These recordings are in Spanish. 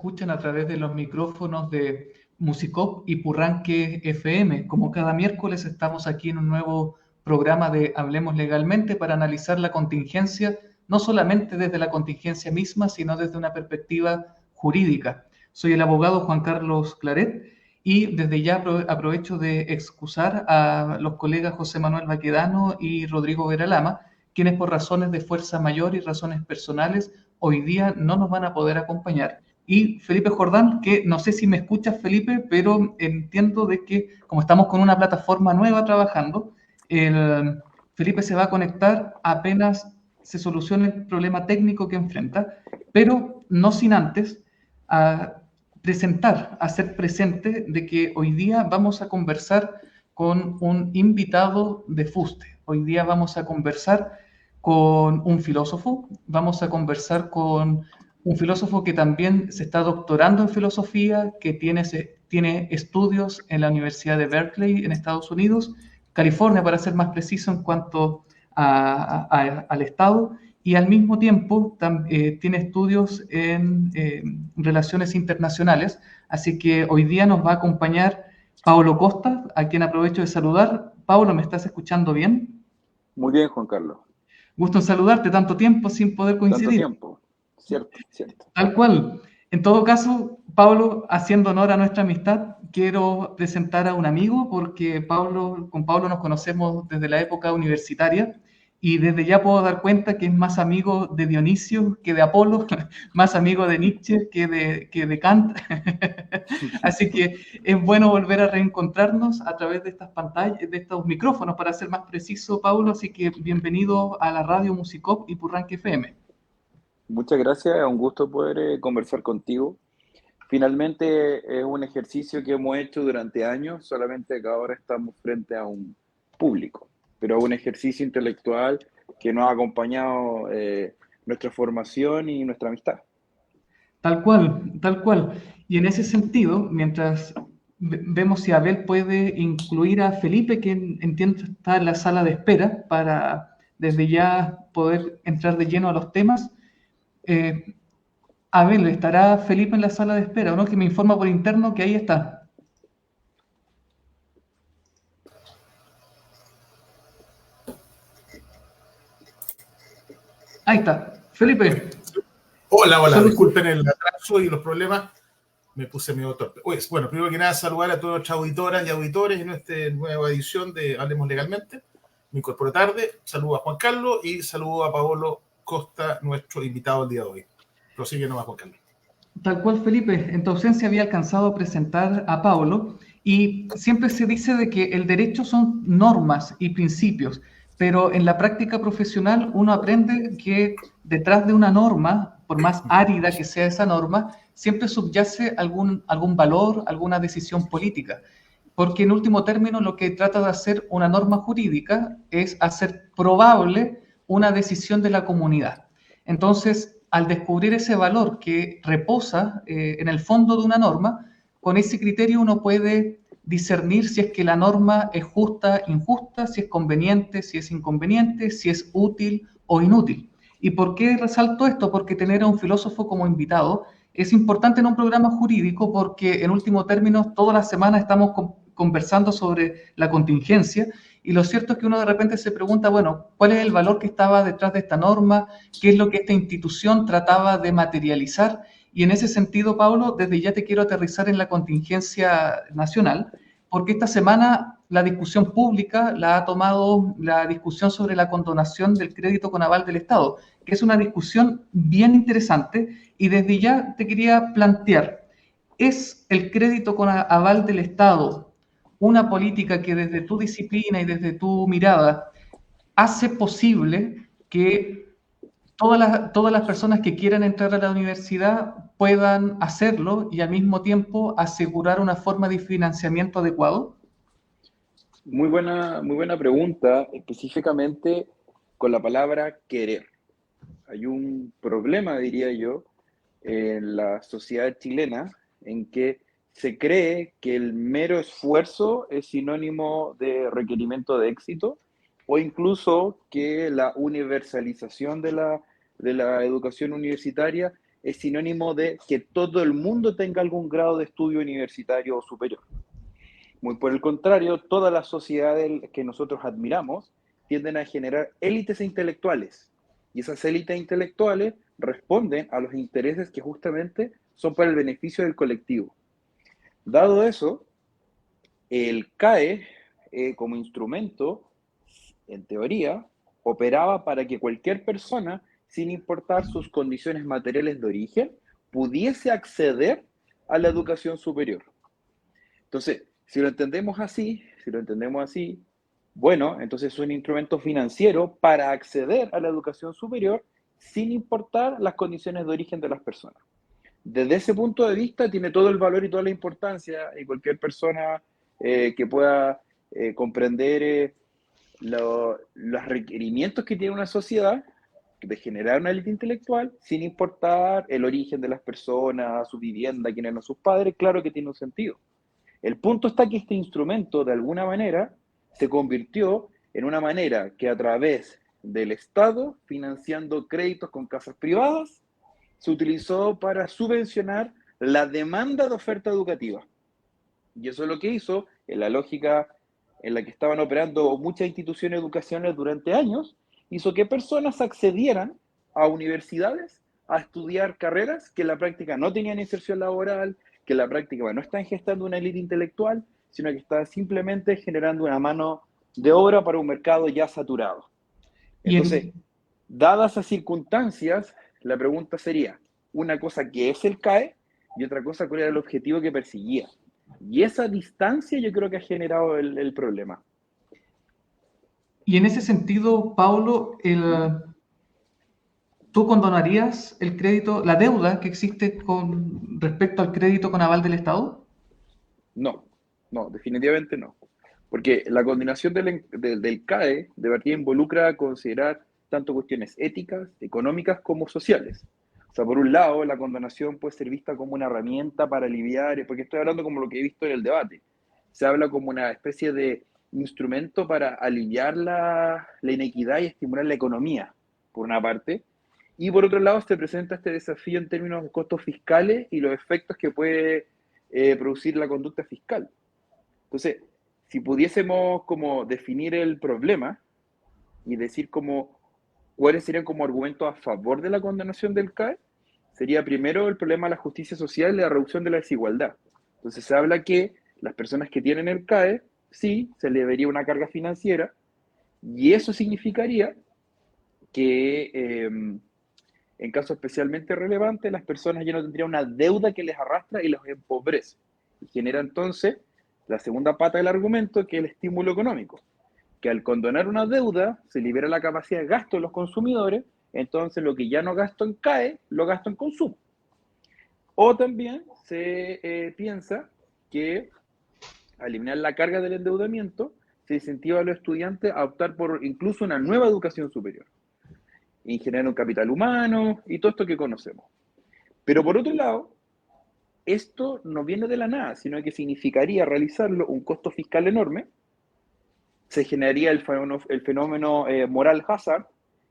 Escuchan a través de los micrófonos de Musicop y Purranque FM. Como cada miércoles estamos aquí en un nuevo programa de Hablemos Legalmente para analizar la contingencia, no solamente desde la contingencia misma, sino desde una perspectiva jurídica. Soy el abogado Juan Carlos Claret y desde ya aprovecho de excusar a los colegas José Manuel Baquedano y Rodrigo Veralama, quienes por razones de fuerza mayor y razones personales hoy día no nos van a poder acompañar. Y Felipe Jordán, que no sé si me escuchas, Felipe, pero entiendo de que como estamos con una plataforma nueva trabajando, Felipe se va a conectar apenas se solucione el problema técnico que enfrenta, pero no sin antes hacer presente de que hoy día vamos a conversar con un invitado de fuste. Hoy día vamos a conversar con un filósofo, vamos a conversar con un filósofo que también se está doctorando en filosofía, que tiene estudios en la Universidad de Berkeley en Estados Unidos, California para ser más preciso en cuanto al estado, y al mismo tiempo tiene estudios en relaciones internacionales. Así que hoy día nos va a acompañar Paulo Costa, a quien aprovecho de saludar. Paulo, ¿me estás escuchando bien? Muy bien, Juan Carlos. Gusto en saludarte, tanto tiempo sin poder coincidir. Tanto tiempo, cierto. Tal cual. En todo caso, Pablo, haciendo honor a nuestra amistad, quiero presentar a un amigo porque con Pablo nos conocemos desde la época universitaria y desde ya puedo dar cuenta que es más amigo de Dionisio que de Apolo, más amigo de Nietzsche que de Kant. Así que es bueno volver a reencontrarnos a través de estas pantallas, de estos micrófonos, para ser más preciso, Pablo. Así que bienvenido a la radio Musicop y Purranque FM. Muchas gracias, es un gusto poder conversar contigo. Finalmente es un ejercicio que hemos hecho durante años, solamente que ahora estamos frente a un público, pero es un ejercicio intelectual que nos ha acompañado nuestra formación y nuestra amistad. Tal cual, tal cual. Y en ese sentido, mientras vemos si Abel puede incluir a Felipe, que entiendo está en la sala de espera, para desde ya poder entrar de lleno a los temas. Abel, ¿estará Felipe en la sala de espera o no? Que me informa por interno que ahí está. Ahí está. Felipe. Hola, disculpen el atraso y los problemas, me puse medio torpe. Bueno, primero que nada, saludar a todas nuestras auditoras y auditores en esta nueva edición de Hablemos Legalmente. Me incorporo tarde, saludo a Juan Carlos y saludo a Paolo Costa, nuestro invitado el día de hoy. Prosigue nomás, Juan Carlos. Tal cual, Felipe, en tu ausencia había alcanzado a presentar a Paulo y siempre se dice de que el derecho son normas y principios, pero en la práctica profesional uno aprende que detrás de una norma, por más árida que sea esa norma, siempre subyace algún valor, alguna decisión política. Porque en último término lo que trata de hacer una norma jurídica es hacer probable una decisión de la comunidad. Entonces, al descubrir ese valor que reposa en el fondo de una norma, con ese criterio uno puede discernir si es que la norma es justa, injusta, si es conveniente, si es inconveniente, si es útil o inútil. ¿Y por qué resalto esto? Porque tener a un filósofo como invitado es importante en un programa jurídico porque en último término toda la semana estamos conversando sobre la contingencia y lo cierto es que uno de repente se pregunta, bueno, ¿cuál es el valor que estaba detrás de esta norma? ¿Qué es lo que esta institución trataba de materializar? Y en ese sentido, Pablo, desde ya te quiero aterrizar en la contingencia nacional, porque esta semana la discusión pública la ha tomado la discusión sobre la condonación del crédito con aval del Estado, que es una discusión bien interesante y desde ya te quería plantear, ¿es el crédito con aval del Estado una política que desde tu disciplina y desde tu mirada hace posible que todas las personas que quieran entrar a la universidad puedan hacerlo y al mismo tiempo asegurar una forma de financiamiento adecuado? Muy buena pregunta, específicamente con la palabra querer. Hay un problema, diría yo, en la sociedad chilena en que se cree que el mero esfuerzo es sinónimo de requerimiento de éxito o incluso que la universalización de la educación universitaria es sinónimo de que todo el mundo tenga algún grado de estudio universitario o superior. Muy por el contrario, todas las sociedades que nosotros admiramos tienden a generar élites intelectuales, y esas élites intelectuales responden a los intereses que justamente son para el beneficio del colectivo. Dado eso, el CAE, como instrumento, en teoría, operaba para que cualquier persona, sin importar sus condiciones materiales de origen, pudiese acceder a la educación superior. Entonces, si lo entendemos así, bueno, entonces es un instrumento financiero para acceder a la educación superior sin importar las condiciones de origen de las personas. Desde ese punto de vista tiene todo el valor y toda la importancia, y cualquier persona que pueda comprender los requerimientos que tiene una sociedad de generar una élite intelectual, sin importar el origen de las personas, su vivienda, quiénes eran sus padres, claro que tiene un sentido. El punto está que este instrumento, de alguna manera, se convirtió en una manera que a través del Estado, financiando créditos con casas privadas, se utilizó para subvencionar la demanda de oferta educativa. Y eso es lo que hizo, en la lógica en la que estaban operando muchas instituciones educacionales durante años, hizo que personas accedieran a universidades a estudiar carreras que en la práctica no tenían inserción laboral, que en la práctica no están gestando una élite intelectual, sino que están simplemente generando una mano de obra para un mercado ya saturado. Entonces, dadas esas circunstancias, la pregunta sería, una cosa que es el CAE y otra cosa cuál era el objetivo que perseguía. Y esa distancia yo creo que ha generado el problema. Y en ese sentido, Paulo, ¿tú condonarías el crédito, la deuda que existe con respecto al crédito con aval del Estado? No, definitivamente no. Porque la condenación del CAE de partida involucra considerar tanto cuestiones éticas, económicas como sociales. O sea, por un lado, la condonación puede ser vista como una herramienta para aliviar, porque estoy hablando como lo que he visto en el debate. Se habla como una especie de instrumento para aliviar la inequidad y estimular la economía, por una parte. Y por otro lado, se presenta este desafío en términos de costos fiscales y los efectos que puede producir la conducta fiscal. Entonces, si pudiésemos como definir el problema y decir como cuáles serían como argumentos a favor de la condenación del CAE, sería primero el problema de la justicia social y la reducción de la desigualdad. Entonces se habla que las personas que tienen el CAE, sí, se le debería una carga financiera, y eso significaría que en casos especialmente relevantes, las personas ya no tendrían una deuda que les arrastra y los empobrece. Y genera entonces la segunda pata del argumento, que es el estímulo económico. Que al condonar una deuda, se libera la capacidad de gasto de los consumidores, entonces lo que ya no gasto en CAE, lo gasto en consumo. O también se piensa que al eliminar la carga del endeudamiento, se incentiva a los estudiantes a optar por incluso una nueva educación superior. Y generar un capital humano y todo esto que conocemos. Pero por otro lado, esto no viene de la nada, sino que significaría realizarlo un costo fiscal enorme. Se generaría el fenómeno moral hazard,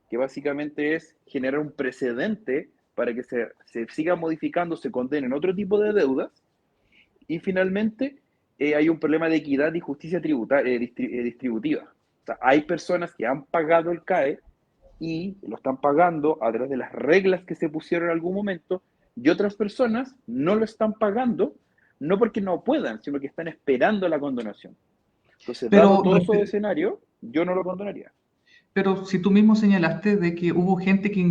que básicamente es generar un precedente para que se siga modificando, se condenen otro tipo de deudas. Y finalmente hay un problema de equidad y justicia distributiva. O sea, hay personas que han pagado el CAE y lo están pagando a través de las reglas que se pusieron en algún momento, y otras personas no lo están pagando, no porque no puedan, sino que están esperando la condonación. Entonces, dado todo ese escenario, yo no lo condonaría. Pero si tú mismo señalaste de que hubo gente que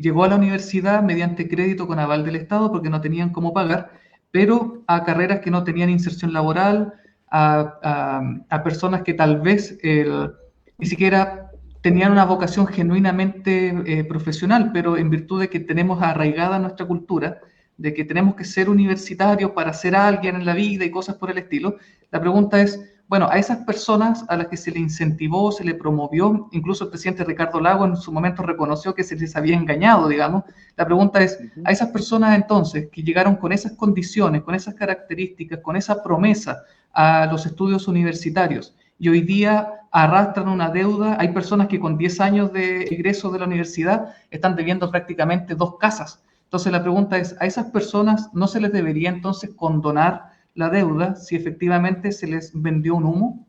llegó a la universidad mediante crédito con aval del Estado porque no tenían cómo pagar, pero a carreras que no tenían inserción laboral, a personas que tal vez ni siquiera tenían una vocación genuinamente profesional, pero en virtud de que tenemos arraigada nuestra cultura, de que tenemos que ser universitarios para ser alguien en la vida y cosas por el estilo, la pregunta es, bueno, a esas personas a las que se le incentivó, se le promovió, incluso el presidente Ricardo Lagos en su momento reconoció que se les había engañado, digamos, la pregunta es, a esas personas entonces que llegaron con esas condiciones, con esas características, con esa promesa a los estudios universitarios, y hoy día arrastran una deuda, hay personas que con 10 años de egreso de la universidad están debiendo prácticamente 2 casas. Entonces la pregunta es, ¿a esas personas no se les debería entonces condonar la deuda si efectivamente se les vendió un humo?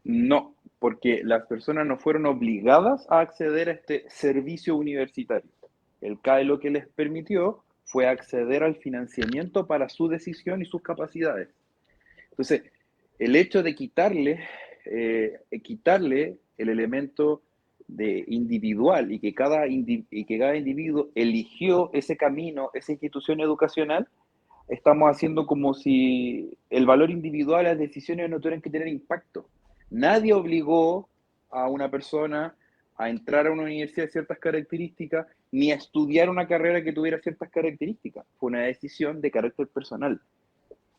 No, porque las personas no fueron obligadas a acceder a este servicio universitario. El CAE lo que les permitió fue acceder al financiamiento para su decisión y sus capacidades. Entonces, el hecho de quitarle el elemento de individual y que cada individuo eligió ese camino, esa institución educacional, estamos haciendo como si el valor individual, las decisiones no tuvieran que tener impacto. Nadie obligó a una persona a entrar a una universidad de ciertas características, ni a estudiar una carrera que tuviera ciertas características. Fue una decisión de carácter personal.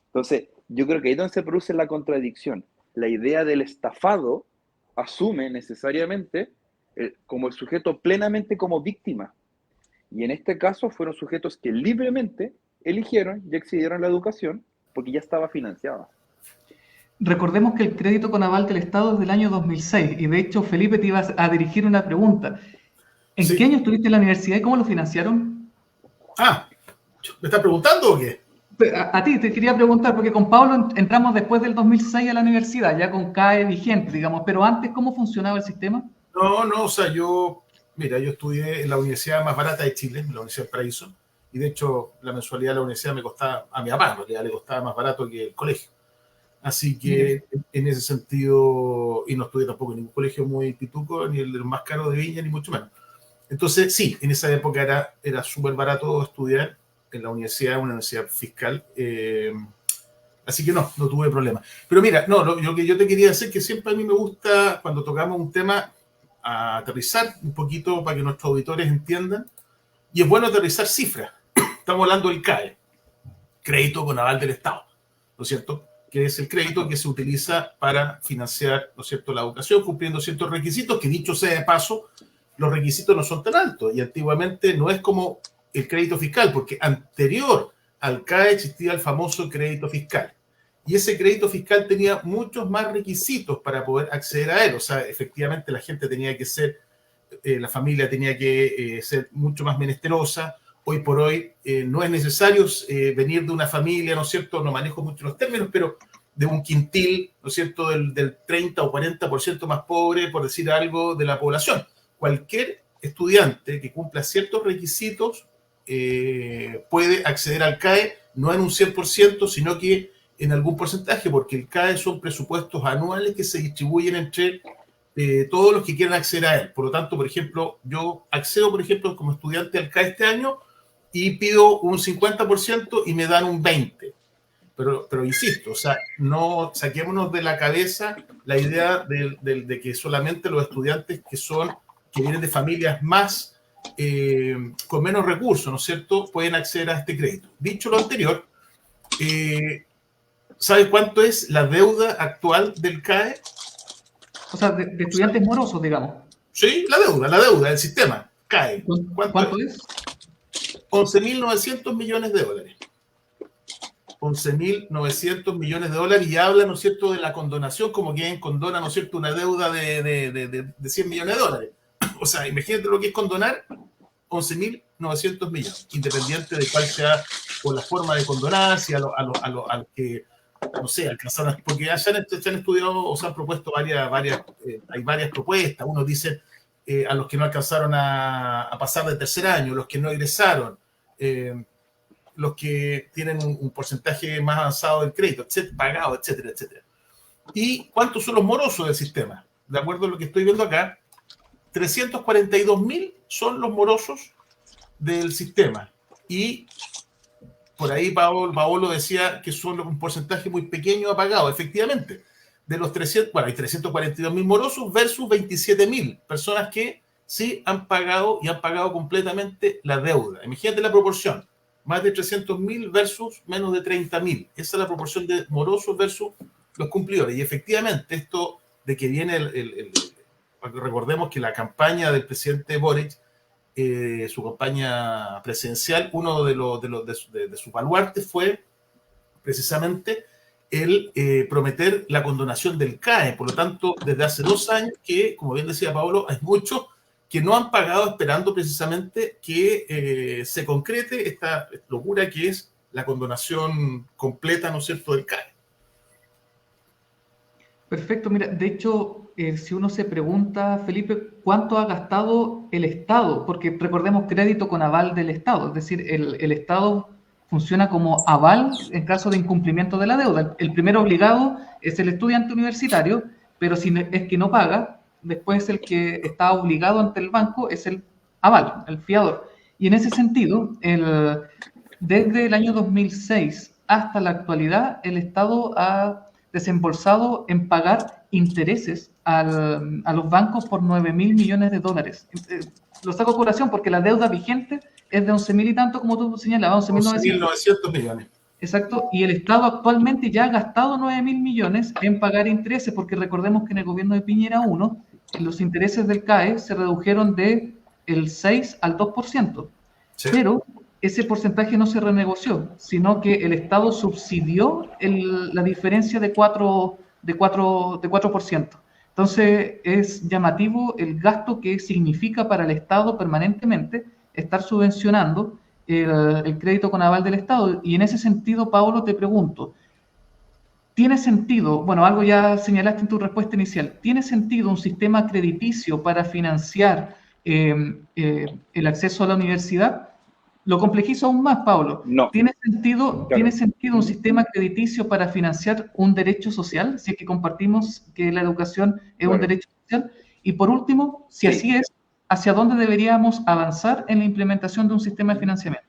Entonces, yo creo que ahí es donde se produce la contradicción. La idea del estafado asume necesariamente como el sujeto plenamente como víctima. Y en este caso fueron sujetos que libremente eligieron y accedieron a la educación porque ya estaba financiada. Recordemos que el crédito con aval del Estado es del año 2006 y de hecho, Felipe, te ibas a dirigir una pregunta. ¿En Sí. qué año estuviste en la universidad y cómo lo financiaron? ¿Me estás preguntando o qué? A ti te quería preguntar, porque con Pablo entramos después del 2006 a la universidad, ya con CAE vigente, digamos, pero antes, ¿cómo funcionaba el sistema? No, o sea, yo estudié en la universidad más barata de Chile, en la Universidad del Paraíso, y de hecho la mensualidad de la universidad me costaba, a mi papá en realidad le costaba más barato que el colegio. Así que en ese sentido, y no estudié tampoco en ningún colegio muy pituco, ni el de los más caros de Viña, ni mucho menos. Entonces, sí, en esa época era súper barato estudiar en la universidad, una universidad fiscal, así que no tuve problema. Pero mira, lo que yo te quería decir es que siempre a mí me gusta, cuando tocamos un tema, a aterrizar un poquito para que nuestros auditores entiendan, y es bueno aterrizar cifras. Estamos hablando del CAE, crédito con aval del Estado, ¿no es cierto?, que es el crédito que se utiliza para financiar, ¿no es cierto?, la educación, cumpliendo ciertos requisitos, que dicho sea de paso, los requisitos no son tan altos, y antiguamente no es como el crédito fiscal, porque anterior al CAE existía el famoso crédito fiscal, y ese crédito fiscal tenía muchos más requisitos para poder acceder a él. O sea, efectivamente la gente tenía que ser, la familia tenía que ser mucho más menesterosa. Hoy por hoy no es necesario venir de una familia, ¿no es cierto? No manejo mucho los términos, pero de un quintil, ¿no es cierto?, del 30 o 40% más pobre, por decir algo, de la población. Cualquier estudiante que cumpla ciertos requisitos puede acceder al CAE, no en un 100%, sino que en algún porcentaje, porque el CAE son presupuestos anuales que se distribuyen entre todos los que quieran acceder a él. Por lo tanto, por ejemplo, yo accedo, por ejemplo, como estudiante al CAE este año y pido un 50% y me dan un 20%. Pero insisto, o sea, no saquémonos de la cabeza la idea de que solamente los estudiantes que vienen de familias más con menos recursos, ¿no es cierto?, pueden acceder a este crédito. Dicho lo anterior, ¿sabe cuánto es la deuda actual del CAE? O sea, de estudiantes morosos, digamos. Sí, la deuda del sistema, CAE. ¿Cuánto es? 11.900 millones de dólares. 11.900 millones de dólares, y habla, ¿no es cierto?, de la condonación, como quien condona, ¿no es cierto?, una deuda de 100 millones de dólares. O sea, imagínate lo que es condonar 11.900 millones, independiente de cuál sea o la forma de condonar, si a los que, no sé, alcanzaron, porque ya se han estudiado o se han propuesto hay varias propuestas. Unos dicen a los que no alcanzaron a pasar de tercer año, los que no egresaron, los que tienen un porcentaje más avanzado del crédito, pagado, etcétera, etcétera. ¿Y cuántos son los morosos del sistema? De acuerdo a lo que estoy viendo acá, 342.000 son los morosos del sistema. Y por ahí Paolo decía que son un porcentaje muy pequeño apagado. Efectivamente, de los 300, hay 342.000 morosos versus 27.000 personas que sí han pagado y han pagado completamente la deuda. Imagínate la proporción. Más de 300.000 versus menos de 30.000. Esa es la proporción de morosos versus los cumplidores. Y efectivamente, esto de que viene recordemos que la campaña del presidente Boric, su campaña presidencial, uno de sus baluartes fue precisamente el prometer la condonación del CAE. Por lo tanto, desde hace 2 años que, como bien decía Paolo, hay muchos que no han pagado esperando precisamente que se concrete esta locura que es la condonación completa, ¿no es cierto?, del CAE. Perfecto, mira, de hecho, si uno se pregunta, Felipe, ¿cuánto ha gastado el Estado? Porque recordemos crédito con aval del Estado, es decir, el Estado funciona como aval en caso de incumplimiento de la deuda. El primer obligado es el estudiante universitario, pero si es que no paga, después el que está obligado ante el banco es el aval, el fiador. Y en ese sentido, desde el año 2006 hasta la actualidad, el Estado ha desembolsado en pagar intereses a los bancos por 9.000 millones de dólares. Lo saco a colación porque la deuda vigente es de 11.000 y tanto, como tú señalabas, 11.900 millones. Exacto, y el Estado actualmente ya ha gastado 9.000 millones en pagar intereses, porque recordemos que en el gobierno de Piñera 1, los intereses del CAE se redujeron del 6 al 2%, sí. Pero ese porcentaje no se renegoció, sino que el Estado subsidió la diferencia de 4%. Entonces es llamativo el gasto que significa para el Estado permanentemente estar subvencionando el crédito con aval del Estado. Y en ese sentido, Paolo, te pregunto, ¿tiene sentido, bueno, algo ya señalaste en tu respuesta inicial, ¿tiene sentido un sistema crediticio para financiar el acceso a la universidad? Lo complejizo aún más, Pablo. No. ¿Tiene sentido un sistema crediticio para financiar un derecho social? Si es que compartimos que la educación es un derecho social. Y por último, si así es, ¿hacia dónde deberíamos avanzar en la implementación de un sistema de financiamiento?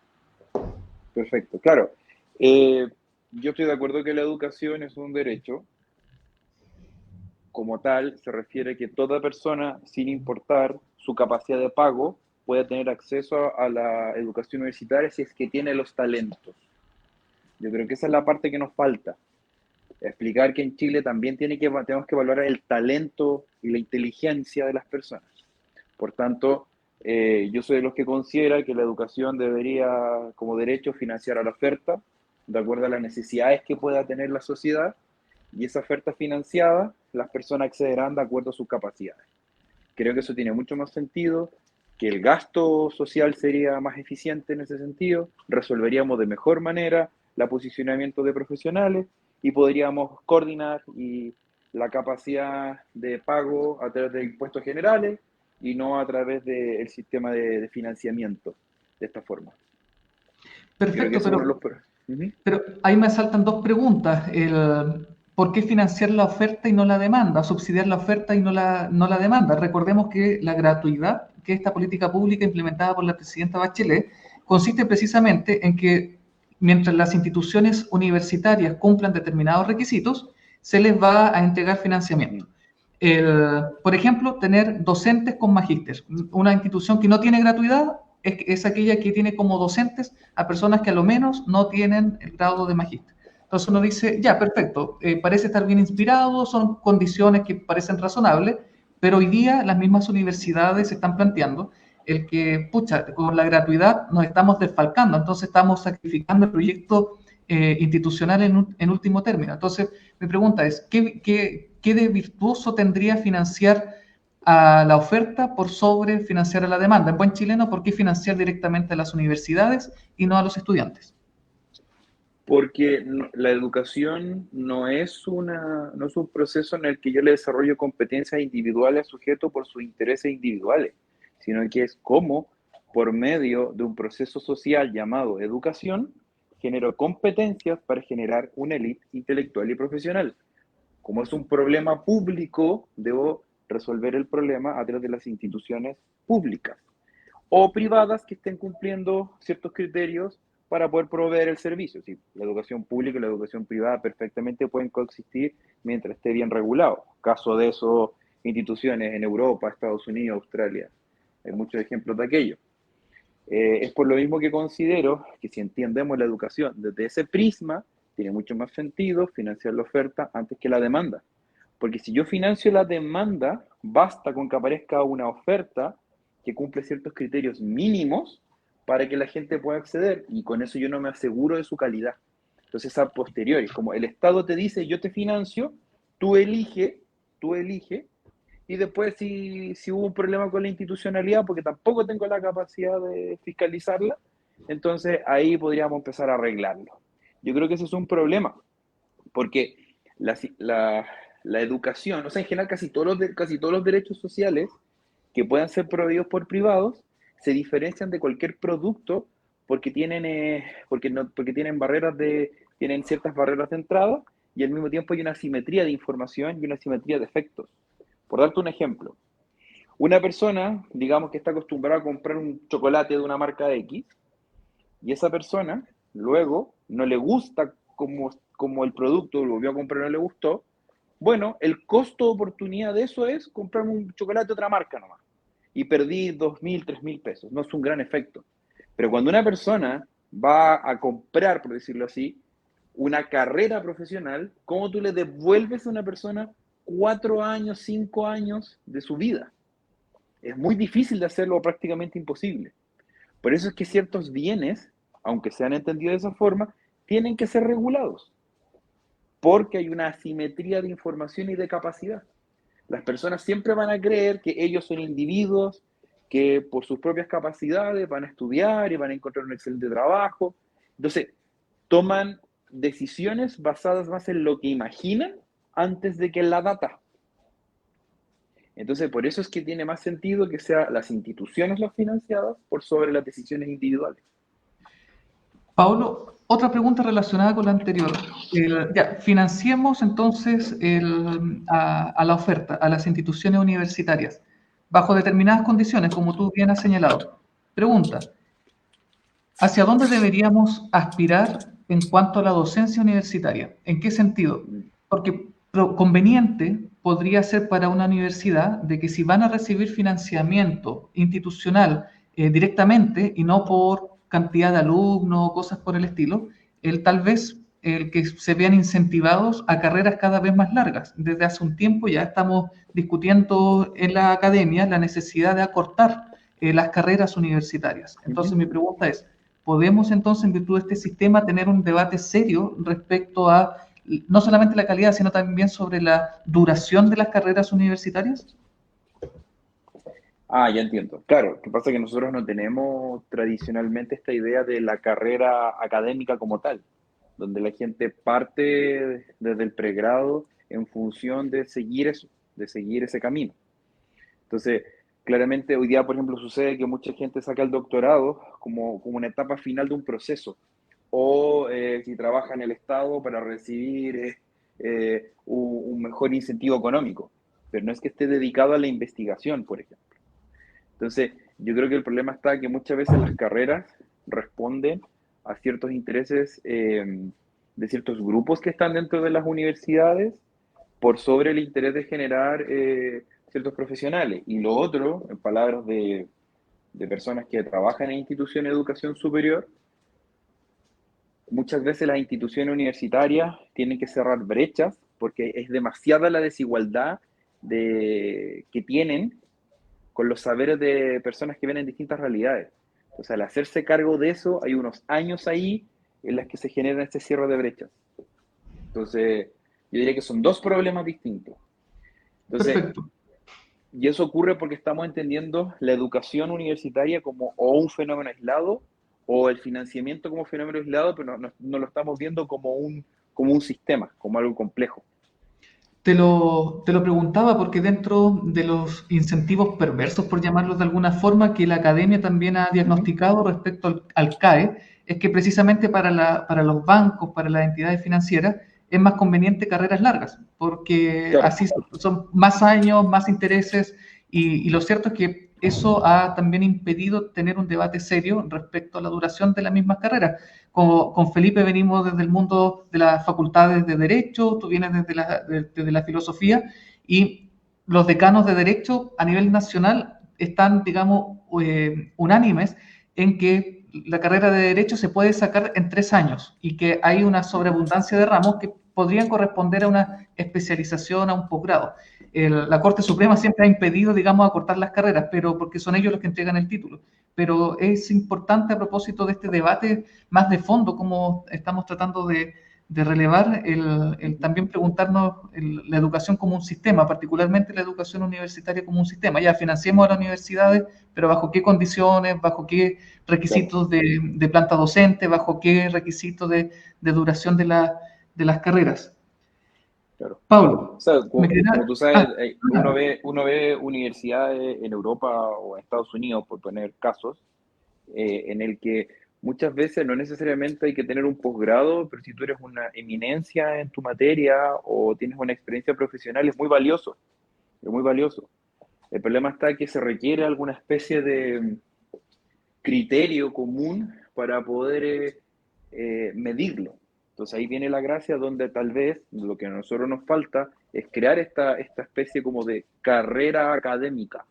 Perfecto, claro. Yo estoy de acuerdo que la educación es un derecho. Como tal, se refiere que toda persona, sin importar su capacidad de pago, puede tener acceso a la educación universitaria si es que tiene los talentos. Yo creo que esa es la parte que nos falta. Explicar que en Chile también tenemos que valorar el talento y la inteligencia de las personas. Por tanto, yo soy de los que considera que la educación debería, como derecho, financiar a la oferta, de acuerdo a las necesidades que pueda tener la sociedad, y esa oferta financiada, las personas accederán de acuerdo a sus capacidades. Creo que eso tiene mucho más sentido, que el gasto social sería más eficiente en ese sentido, resolveríamos de mejor manera el posicionamiento de profesionales y podríamos coordinar la capacidad de pago a través de impuestos generales y no a través del sistema de financiamiento de esta forma. Perfecto, pero ahí me saltan dos preguntas. ¿Por qué financiar la oferta y no la demanda? Subsidiar la oferta y no la demanda. Recordemos que la gratuidad, que esta política pública implementada por la presidenta Bachelet, consiste precisamente en que mientras las instituciones universitarias cumplan determinados requisitos, se les va a entregar financiamiento. Por ejemplo, tener docentes con magíster. Una institución que no tiene gratuidad es aquella que tiene como docentes a personas que a lo menos no tienen el grado de magíster. Entonces uno dice, ya, perfecto, parece estar bien inspirado, son condiciones que parecen razonables, pero hoy día las mismas universidades están planteando el que, pucha, con la gratuidad nos estamos desfalcando, entonces estamos sacrificando el proyecto institucional en último término. Entonces, mi pregunta es, ¿qué de virtuoso tendría financiar a la oferta por sobre financiar a la demanda? En buen chileno, ¿por qué financiar directamente a las universidades y no a los estudiantes? Porque la educación no es un proceso en el que yo le desarrollo competencias individuales al sujeto por sus intereses individuales, sino que es cómo, por medio de un proceso social llamado educación, genero competencias para generar una élite intelectual y profesional. Como es un problema público, debo resolver el problema a través de las instituciones públicas o privadas que estén cumpliendo ciertos criterios para poder proveer el servicio. Sí, la educación pública y la educación privada perfectamente pueden coexistir mientras esté bien regulado. Caso de eso, instituciones en Europa, Estados Unidos, Australia. Hay muchos ejemplos de aquello. Es por lo mismo que considero que si entendemos la educación desde ese prisma, tiene mucho más sentido financiar la oferta antes que la demanda. Porque si yo financio la demanda, basta con que aparezca una oferta que cumple ciertos criterios mínimos para que la gente pueda acceder, y con eso yo no me aseguro de su calidad. Entonces, a posteriori, como el Estado te dice, yo te financio, tú elige, y después si hubo un problema con la institucionalidad, porque tampoco tengo la capacidad de fiscalizarla, entonces ahí podríamos empezar a arreglarlo. Yo creo que ese es un problema, porque la educación, o sea, en general casi todos los derechos sociales que puedan ser proveídos por privados se diferencian de cualquier producto porque tienen ciertas barreras de entrada y al mismo tiempo hay una asimetría de información y una asimetría de efectos. Por darte un ejemplo, una persona, digamos que está acostumbrada a comprar un chocolate de una marca X, y esa persona luego no le gusta como el producto, lo volvió a comprar y no le gustó, bueno, el costo de oportunidad de eso es comprarme un chocolate de otra marca nomás. Y perdí 2.000, 3.000 pesos. No es un gran efecto. Pero cuando una persona va a comprar, por decirlo así, una carrera profesional, ¿cómo tú le devuelves a una persona 4 años, 5 años de su vida? Es muy difícil de hacerlo, prácticamente imposible. Por eso es que ciertos bienes, aunque sean entendidos de esa forma, tienen que ser regulados, porque hay una asimetría de información y de capacidad. Las personas siempre van a creer que ellos son individuos que por sus propias capacidades van a estudiar y van a encontrar un excelente trabajo. Entonces, toman decisiones basadas más en lo que imaginan antes de que en la data. Entonces, por eso es que tiene más sentido que sean las instituciones las financiadas por sobre las decisiones individuales. Paulo, otra pregunta relacionada con la anterior. Financiemos entonces a la oferta, a las instituciones universitarias, bajo determinadas condiciones, como tú bien has señalado. Pregunta, ¿hacia dónde deberíamos aspirar en cuanto a la docencia universitaria? ¿En qué sentido? Porque conveniente podría ser para una universidad de que si van a recibir financiamiento institucional directamente y no por cantidad de alumnos o cosas por el estilo, tal vez el que se vean incentivados a carreras cada vez más largas. Desde hace un tiempo ya estamos discutiendo en la academia la necesidad de acortar las carreras universitarias. Entonces mi pregunta es, ¿podemos entonces en virtud de este sistema tener un debate serio respecto a no solamente la calidad, sino también sobre la duración de las carreras universitarias? Ya entiendo. Claro, lo que pasa es que nosotros no tenemos tradicionalmente esta idea de la carrera académica como tal, donde la gente parte desde el pregrado en función de seguir eso, de seguir ese camino. Entonces, claramente hoy día, por ejemplo, sucede que mucha gente saca el doctorado como una etapa final de un proceso, o si trabaja en el Estado para recibir un mejor incentivo económico, pero no es que esté dedicado a la investigación, por ejemplo. Entonces, yo creo que el problema está que muchas veces las carreras responden a ciertos intereses de ciertos grupos que están dentro de las universidades por sobre el interés de generar ciertos profesionales. Y lo otro, en palabras de personas que trabajan en instituciones de educación superior, muchas veces las instituciones universitarias tienen que cerrar brechas porque es demasiada la desigualdad que tienen con los saberes de personas que vienen en distintas realidades. Entonces, al hacerse cargo de eso, hay unos años ahí en los que se genera este cierre de brechas. Entonces, yo diría que son dos problemas distintos. Entonces, perfecto. Y eso ocurre porque estamos entendiendo la educación universitaria como o un fenómeno aislado o el financiamiento como fenómeno aislado, pero no lo estamos viendo como un sistema, como algo complejo. Te lo preguntaba porque dentro de los incentivos perversos, por llamarlos de alguna forma, que la academia también ha diagnosticado respecto al CAE, es que precisamente para los bancos, para las entidades financieras, es más conveniente carreras largas, porque claro, así son más años, más intereses, y lo cierto es que eso ha también impedido tener un debate serio respecto a la duración de las mismas carreras. Con Felipe venimos desde el mundo de las facultades de Derecho, tú vienes desde la filosofía, y los decanos de Derecho a nivel nacional están, digamos, unánimes en que la carrera de Derecho se puede sacar en 3 años y que hay una sobreabundancia de ramos que podrían corresponder a una especialización, a un posgrado. La Corte Suprema siempre ha impedido, digamos, acortar las carreras, pero porque son ellos los que entregan el título. Pero es importante a propósito de este debate más de fondo, como estamos tratando de relevar el también preguntarnos la educación como un sistema, particularmente la educación universitaria como un sistema. Ya financiemos a las universidades, pero ¿bajo qué condiciones, bajo qué requisitos de planta docente, bajo qué requisitos de duración de las carreras? Claro. Pablo, O sea, ¿me queda? como tú sabes, uno ve universidades en Europa o en Estados Unidos, por poner casos, en el que muchas veces no necesariamente hay que tener un posgrado, pero si tú eres una eminencia en tu materia o tienes una experiencia profesional, es muy valioso, es muy valioso. El problema está que se requiere alguna especie de criterio común para poder medirlo. Entonces ahí viene la gracia donde tal vez lo que a nosotros nos falta es crear esta especie como de carrera académica,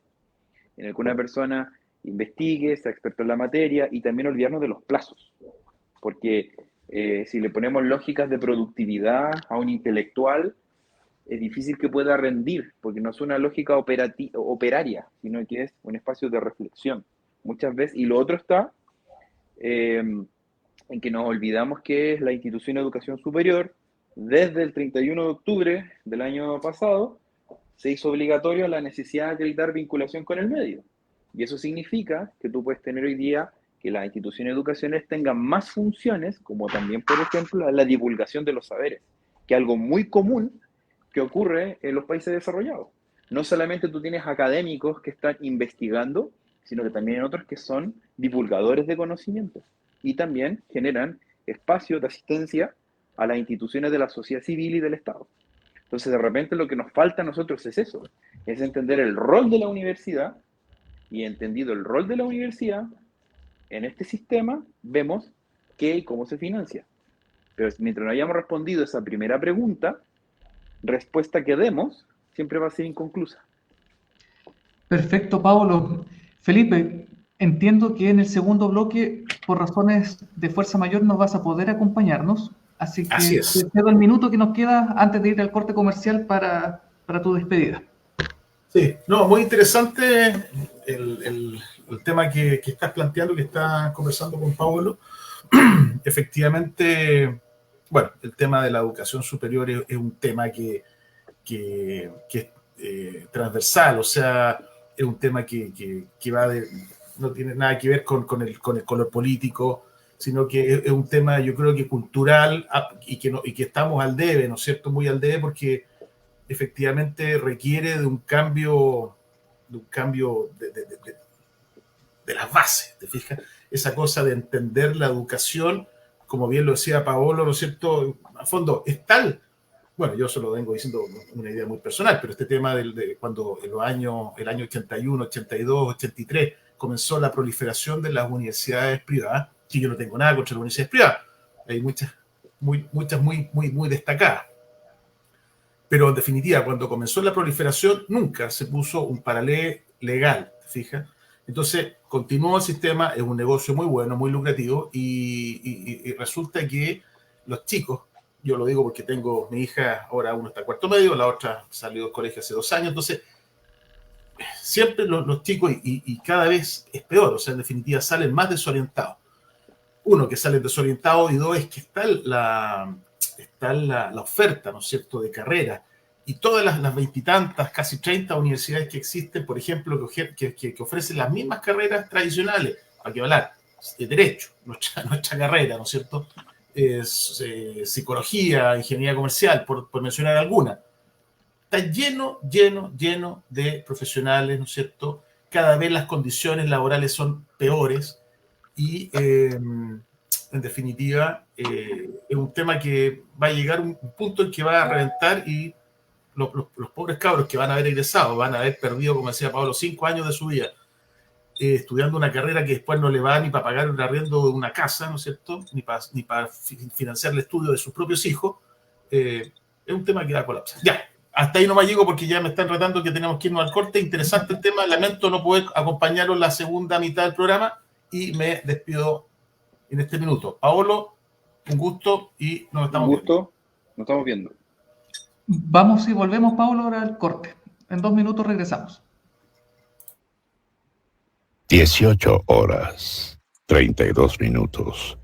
en el que una persona investigue, sea experto en la materia y también olvidarnos de los plazos. Porque si le ponemos lógicas de productividad a un intelectual, es difícil que pueda rendir, porque no es una lógica operaria, sino que es un espacio de reflexión. Muchas veces, y lo otro está en que nos olvidamos que es la institución de educación superior, desde el 31 de octubre del año pasado, se hizo obligatorio la necesidad de acreditar vinculación con el medio. Y eso significa que tú puedes tener hoy día que las instituciones educacionales tengan más funciones, como también, por ejemplo, la divulgación de los saberes, que es algo muy común que ocurre en los países desarrollados. No solamente tú tienes académicos que están investigando, sino que también hay otros que son divulgadores de conocimiento y también generan espacios de asistencia a las instituciones de la sociedad civil y del Estado. Entonces, de repente lo que nos falta a nosotros es eso, es entender el rol de la universidad, y entendido el rol de la universidad, en este sistema vemos qué y cómo se financia. Pero mientras no hayamos respondido esa primera pregunta, respuesta que demos siempre va a ser inconclusa. Perfecto, Pablo. Felipe, entiendo que en el segundo bloque, por razones de fuerza mayor, no vas a poder acompañarnos. Así que Así es. te cedo el minuto que nos queda antes de ir al corte comercial para tu despedida. Sí, no, muy interesante el tema que estás planteando, que estás conversando con Pablo. Efectivamente, bueno, el tema de la educación superior es un tema que es transversal, o sea, es un tema que va no tiene nada que ver con el color político, sino que es un tema, yo creo que cultural, y que estamos al debe, ¿no es cierto? Muy al debe, porque efectivamente requiere de un cambio de las bases, ¿te fijas? Esa cosa de entender la educación, como bien lo decía Paolo, ¿no es cierto? A fondo, es tal, bueno, yo se lo vengo diciendo una idea muy personal, pero este tema de cuando el año 81, 82, 83, comenzó la proliferación de las universidades privadas, que yo no tengo nada contra las universidades privadas, hay muchas muy destacadas. Pero en definitiva, cuando comenzó la proliferación, nunca se puso un paralelo legal, ¿te fijas? Entonces, continuó el sistema, es un negocio muy bueno, muy lucrativo, y resulta que los chicos, yo lo digo porque tengo mi hija, ahora uno está en cuarto medio, la otra salió del colegio hace 2 años, entonces, siempre los chicos, y cada vez es peor, o sea, en definitiva, salen más desorientados. Uno, que salen desorientados, y dos, es que está la oferta, ¿no es cierto?, de carrera, y todas las 20 y tantas, casi 30 universidades que existen, por ejemplo, que ofrecen las mismas carreras tradicionales, para que hablar, de derecho, nuestra carrera, ¿no es cierto?, psicología, ingeniería comercial, por mencionar alguna, está lleno de profesionales, ¿no es cierto?, cada vez las condiciones laborales son peores, y en definitiva, es un tema que va a llegar a un punto en que va a reventar, y los pobres cabros que van a haber egresado, van a haber perdido, como decía Pablo, 5 años de su vida, estudiando una carrera que después no le va ni para pagar un arriendo de una casa, ¿no es cierto?, ni para financiar el estudio de sus propios hijos. Es un tema que va a colapsar. Ya, hasta ahí no me llego porque ya me están retando que tenemos que irnos al corte. Interesante el tema, lamento no poder acompañaros la segunda mitad del programa, y me despido en este minuto. Paolo, un gusto, y nos estamos viendo. Nos estamos viendo. Vamos y volvemos, Pablo, ahora al corte. En 2 minutos regresamos. 18 horas, 32 minutos.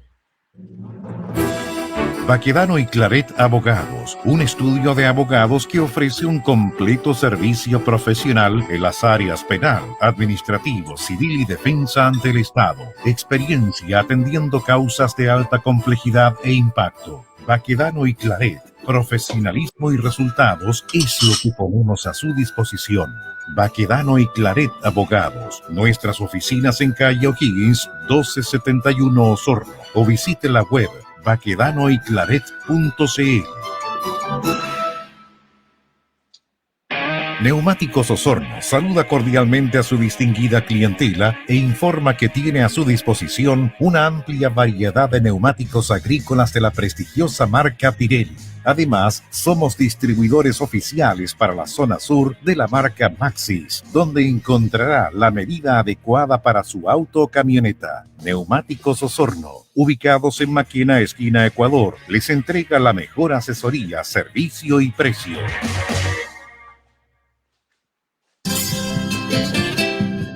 Baquedano y Claret Abogados, un estudio de abogados que ofrece un completo servicio profesional en las áreas penal, administrativo, civil y defensa ante el Estado. Experiencia atendiendo causas de alta complejidad e impacto. Baquedano y Claret, profesionalismo y resultados es lo que ponemos a su disposición. Baquedano y Claret Abogados. Nuestras oficinas en calle O'Higgins, 1271 Osorno. O visite la web baquedanoyclaret.cl. Neumáticos Osorno saluda cordialmente a su distinguida clientela e informa que tiene a su disposición una amplia variedad de neumáticos agrícolas de la prestigiosa marca Pirelli. Además, somos distribuidores oficiales para la zona sur de la marca Maxxis, donde encontrará la medida adecuada para su auto o camioneta. Neumáticos Osorno, ubicados en Maquena, esquina Ecuador, les entrega la mejor asesoría, servicio y precio.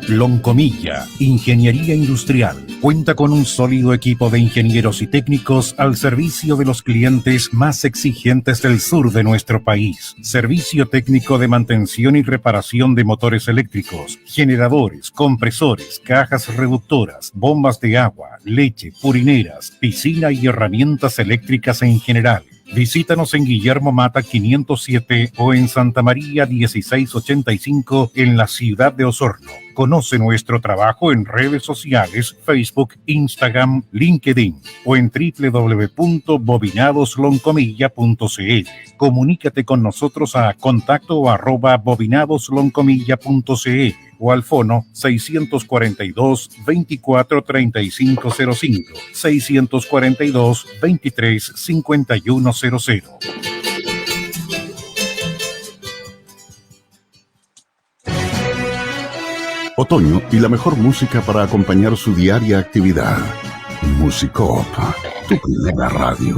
Loncomilla, Ingeniería Industrial. Cuenta con un sólido equipo de ingenieros y técnicos al servicio de los clientes más exigentes del sur de nuestro país. Servicio técnico de mantención y reparación de motores eléctricos, generadores, compresores, cajas reductoras, bombas de agua, leche, purineras, piscina y herramientas eléctricas en general. Visítanos en Guillermo Mata 507 o en Santa María 1685 en la ciudad de Osorno. Conoce nuestro trabajo en redes sociales, Facebook, Instagram, LinkedIn o en www.bobinadosloncomilla.cl. Comunícate con nosotros a contacto@bobinadosloncomilla.cl o al fono 642 24 3505, 642 23 5100. Otoño y la mejor música para acompañar su diaria actividad. Musicop, tu primera radio.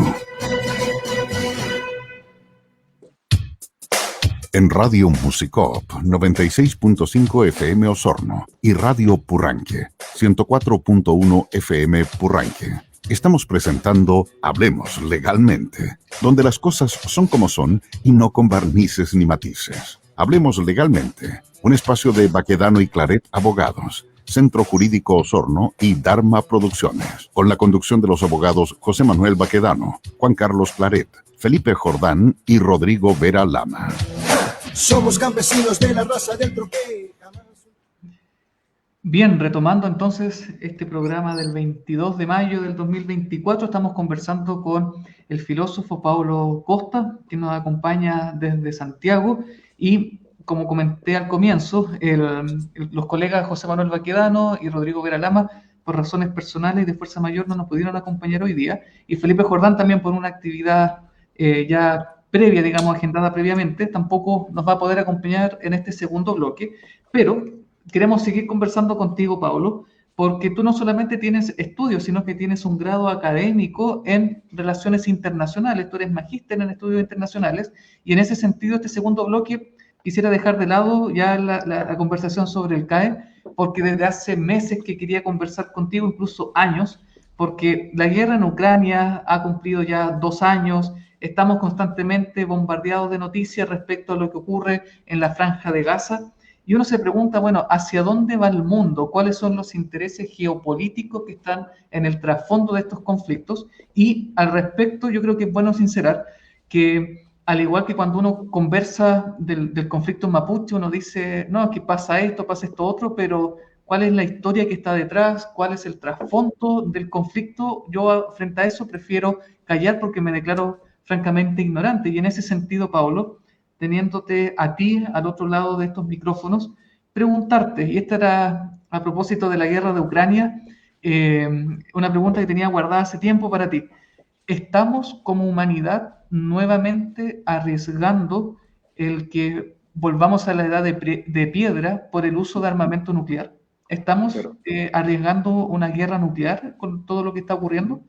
En Radio Musicop 96.5 FM Osorno y Radio Purranque 104.1 FM Purranque. Estamos presentando Hablemos Legalmente, donde las cosas son como son y no con barnices ni matices. Hablemos Legalmente, un espacio de Baquedano y Claret Abogados, Centro Jurídico Osorno y Dharma Producciones, con la conducción de los abogados José Manuel Baquedano, Juan Carlos Claret, Felipe Jordán y Rodrigo Vera Lama. Somos campesinos de la raza del troquel. Bien, retomando entonces este programa del 22 de mayo del 2024, estamos conversando con el filósofo Paulo Costa, que nos acompaña desde Santiago, y como comenté al comienzo, los colegas José Manuel Baquedano y Rodrigo Vera Lama, por razones personales y de fuerza mayor, no nos pudieron acompañar hoy día, y Felipe Jordán también por una actividad ya previa, digamos, agendada previamente, tampoco nos va a poder acompañar en este segundo bloque, pero queremos seguir conversando contigo, Paulo, porque tú no solamente tienes estudios, sino que tienes un grado académico en relaciones internacionales, tú eres magíster en estudios internacionales, y en ese sentido, este segundo bloque, quisiera dejar de lado ya la conversación sobre el CAE, porque desde hace meses que quería conversar contigo, incluso años, porque la guerra en Ucrania ha cumplido ya 2 años, estamos constantemente bombardeados de noticias respecto a lo que ocurre en la Franja de Gaza, y uno se pregunta, bueno, ¿hacia dónde va el mundo? ¿Cuáles son los intereses geopolíticos que están en el trasfondo de estos conflictos? Y al respecto, yo creo que es bueno sincerar que, al igual que cuando uno conversa del conflicto mapuche, uno dice, no, que pasa esto otro, pero ¿cuál es la historia que está detrás? ¿Cuál es el trasfondo del conflicto? Yo, frente a eso, prefiero callar porque me declaro francamente ignorante. Y en ese sentido, Pablo, teniéndote a ti al otro lado de estos micrófonos, preguntarte, y esta era a propósito de la guerra de Ucrania, una pregunta que tenía guardada hace tiempo para ti. ¿Estamos como humanidad nuevamente arriesgando el que volvamos a la edad de piedra por el uso de armamento nuclear? ¿Estamos arriesgando una guerra nuclear con todo lo que está ocurriendo?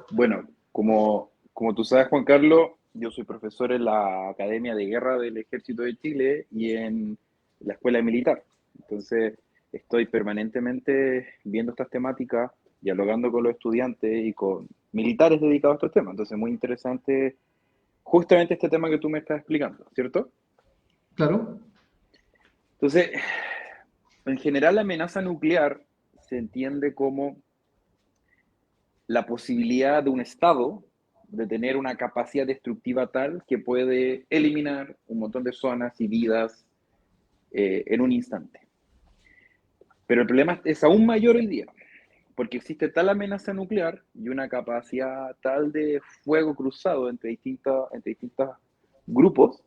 Bueno, como tú sabes, Juan Carlos, yo soy profesor en la Academia de Guerra del Ejército de Chile y en la Escuela Militar. Entonces, estoy permanentemente viendo estas temáticas, dialogando con los estudiantes y con militares dedicados a estos temas. Entonces, muy interesante justamente este tema que tú me estás explicando, ¿cierto? Claro. Entonces, en general, la amenaza nuclear se entiende como la posibilidad de un Estado de tener una capacidad destructiva tal que puede eliminar un montón de zonas y vidas en un instante. Pero el problema es aún mayor hoy día, porque existe tal amenaza nuclear y una capacidad tal de fuego cruzado entre distintos grupos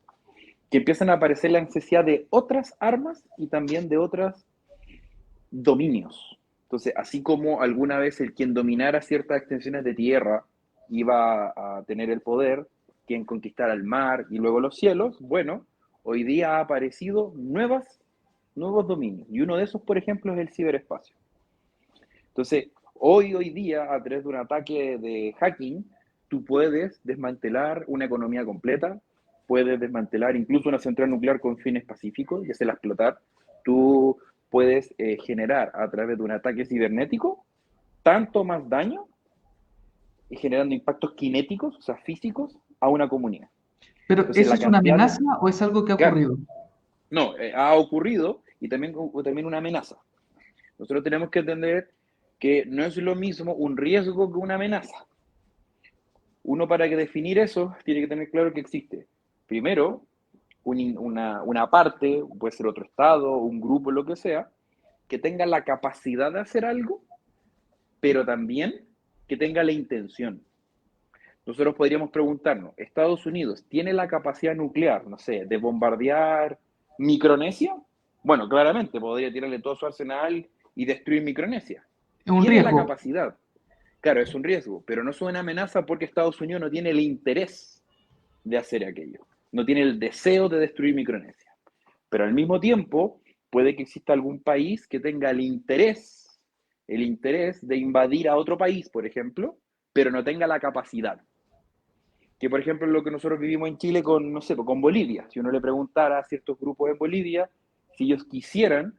que empiezan a aparecer la necesidad de otras armas y también de otros dominios. Entonces, así como alguna vez el quien dominara ciertas extensiones de tierra iba a tener el poder, quien conquistara el mar y luego los cielos, bueno, hoy día ha aparecido nuevos dominios. Y uno de esos, por ejemplo, es el ciberespacio. Entonces, hoy día, a través de un ataque de hacking, tú puedes desmantelar una economía completa, puedes desmantelar incluso una central nuclear con fines pacíficos y hacerla explotar. Tú puedes generar a través de un ataque cibernético tanto más daño y generando impactos cinéticos, o sea, físicos, a una comunidad. Pero Entonces, ¿eso es una amenaza o es algo que ha ocurrido? No, ha ocurrido y también una amenaza. Nosotros tenemos que entender que no es lo mismo un riesgo que una amenaza. Uno, para que definir eso, tiene que tener claro que existe, primero, una parte, puede ser otro estado, un grupo, lo que sea, que tenga la capacidad de hacer algo, pero también que tenga la intención. Nosotros podríamos preguntarnos, ¿Estados Unidos tiene la capacidad nuclear, no sé, de bombardear Micronesia? Bueno, claramente, podría tirarle todo su arsenal y destruir Micronesia. Es un Tiene riesgo. la capacidad. Claro, es un riesgo, pero no es una amenaza porque Estados Unidos no tiene el interés de hacer aquello. No tiene el deseo de destruir Micronesia. Pero al mismo tiempo, puede que exista algún país que tenga el interés de invadir a otro país, por ejemplo, pero no tenga la capacidad. Que, por ejemplo, lo que nosotros vivimos en Chile con, no sé, con Bolivia. Si uno le preguntara a ciertos grupos en Bolivia si ellos quisieran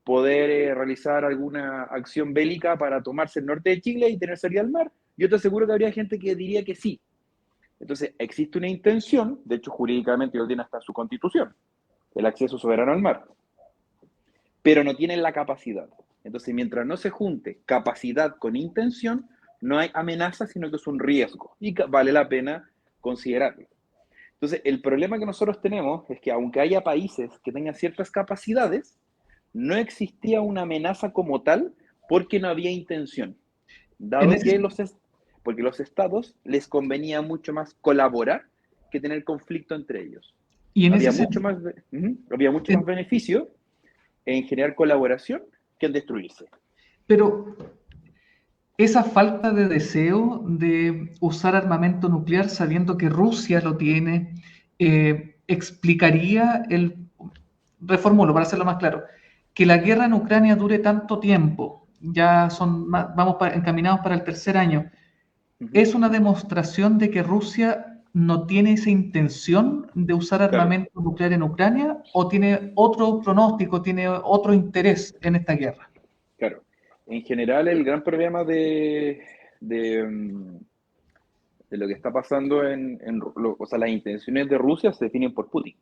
poder realizar alguna acción bélica para tomarse el norte de Chile y tener salida al mar, yo te aseguro que habría gente que diría que sí. Entonces, existe una intención, de hecho, jurídicamente lo tiene hasta su constitución, el acceso soberano al mar, pero no tienen la capacidad. Entonces, mientras no se junte capacidad con intención, no hay amenaza, sino que es un riesgo y vale la pena considerarlo. Entonces, el problema que nosotros tenemos es que aunque haya países que tengan ciertas capacidades, no existía una amenaza como tal porque no había intención. Dado que porque los estados les convenía mucho más colaborar que tener conflicto entre ellos. Y había mucho más beneficio en generar colaboración que en destruirse. Pero esa falta de deseo de usar armamento nuclear sabiendo que Rusia lo tiene, explicaría reformulo para hacerlo más claro, que la guerra en Ucrania dure tanto tiempo, ya vamos encaminados para el tercer año, ¿es una demostración de que Rusia no tiene esa intención de usar armamento nuclear en Ucrania o tiene otro pronóstico, tiene otro interés en esta guerra? Claro. En general, el gran problema de lo que está pasando o sea, las intenciones de Rusia se definen por Putin.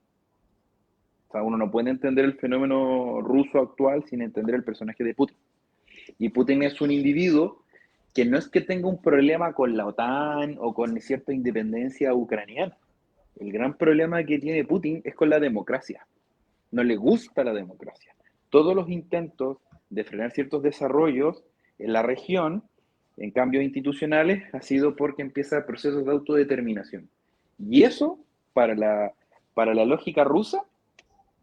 O sea, uno no puede entender el fenómeno ruso actual sin entender el personaje de Putin. Y Putin es un individuo que no es que tenga un problema con la OTAN o con cierta independencia ucraniana. El gran problema que tiene Putin es con la democracia. No le gusta la democracia. Todos los intentos de frenar ciertos desarrollos en la región, en cambios institucionales, ha sido porque empieza el proceso de autodeterminación. Y eso, para la lógica rusa,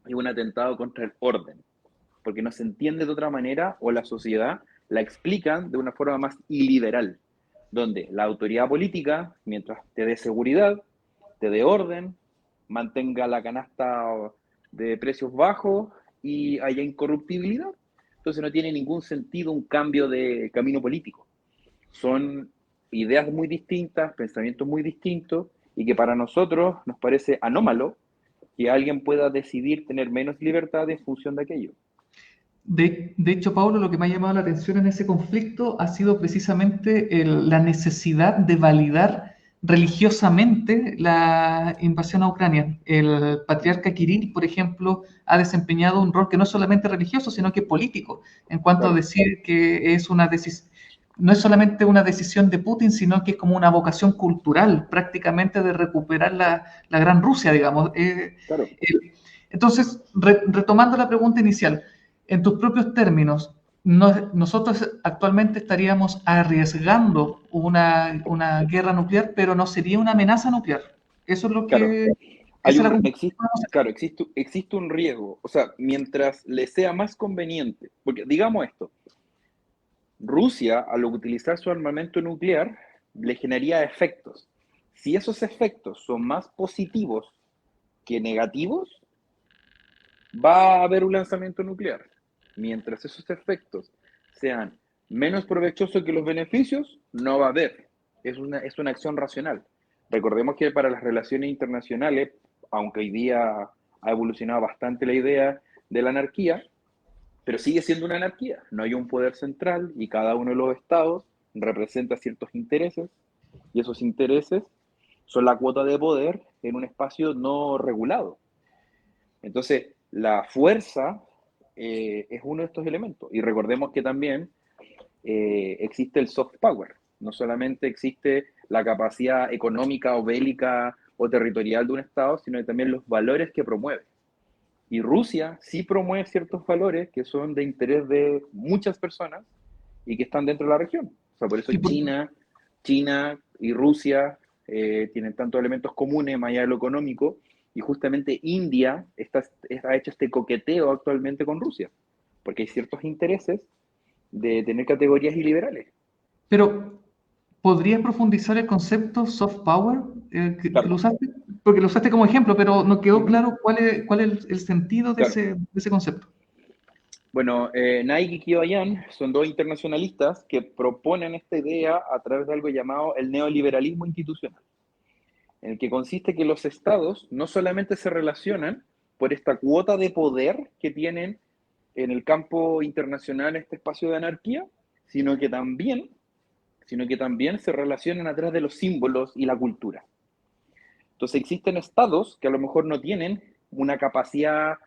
es un atentado contra el orden, porque no se entiende de otra manera, o la sociedad la explican de una forma más iliberal, donde la autoridad política, mientras te dé seguridad, te dé orden, mantenga la canasta de precios bajos y haya incorruptibilidad, entonces no tiene ningún sentido un cambio de camino político. Son ideas muy distintas, pensamientos muy distintos, y que para nosotros nos parece anómalo que alguien pueda decidir tener menos libertad en función de aquello. De hecho, Pablo, lo que me ha llamado la atención en ese conflicto ha sido precisamente la necesidad de validar religiosamente la invasión a Ucrania. El patriarca Kirill, por ejemplo, ha desempeñado un rol que no es solamente religioso, sino que político, en cuanto a decir que es una decisión, no es solamente una decisión de Putin, sino que es como una vocación cultural, prácticamente de recuperar la Gran Rusia, digamos. Claro. Entonces, retomando la pregunta inicial, en tus propios términos, nosotros actualmente estaríamos arriesgando una guerra nuclear, pero no sería una amenaza nuclear. Eso es lo que... Existe un riesgo. O sea, mientras le sea más conveniente, porque digamos esto, Rusia, al utilizar su armamento nuclear, le generaría efectos. Si esos efectos son más positivos que negativos, va a haber un lanzamiento nuclear. Mientras esos efectos sean menos provechosos que los beneficios, no va a haber. Es una acción racional. Recordemos que para las relaciones internacionales, aunque hoy día ha evolucionado bastante la idea de la anarquía, pero sigue siendo una anarquía. No hay un poder central y cada uno de los estados representa ciertos intereses y esos intereses son la cuota de poder en un espacio no regulado. Entonces, la fuerza es uno de estos elementos. Y recordemos que también existe el soft power. No solamente existe la capacidad económica o bélica o territorial de un Estado, sino también los valores que promueve. Y Rusia sí promueve ciertos valores que son de interés de muchas personas y que están dentro de la región. O sea, por eso China y Rusia tienen tantos elementos comunes más allá de lo económico, y justamente India ha hecho este coqueteo actualmente con Rusia, porque hay ciertos intereses de tener categorías iliberales. Pero, ¿podrías profundizar el concepto soft power que lo usaste? Porque lo usaste como ejemplo, pero no quedó claro cuál es el sentido de ese concepto. Bueno, Naik y Kiyoyan son dos internacionalistas que proponen esta idea a través de algo llamado el neoliberalismo institucional, en el que consiste que los estados no solamente se relacionan por esta cuota de poder que tienen en el campo internacional, en este espacio de anarquía, sino que también se relacionan a través de los símbolos y la cultura. Entonces existen estados que a lo mejor no tienen una capacidad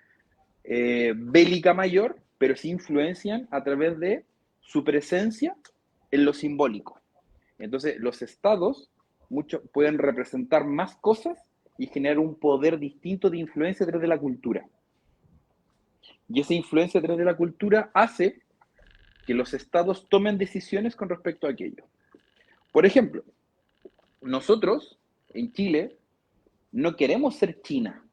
bélica mayor, pero sí influencian a través de su presencia en lo simbólico. Entonces los estados pueden representar más cosas y generar un poder distinto de influencia a través de la cultura. Y esa influencia a través de la cultura hace que los estados tomen decisiones con respecto a aquello. Por ejemplo, nosotros en Chile no queremos ser China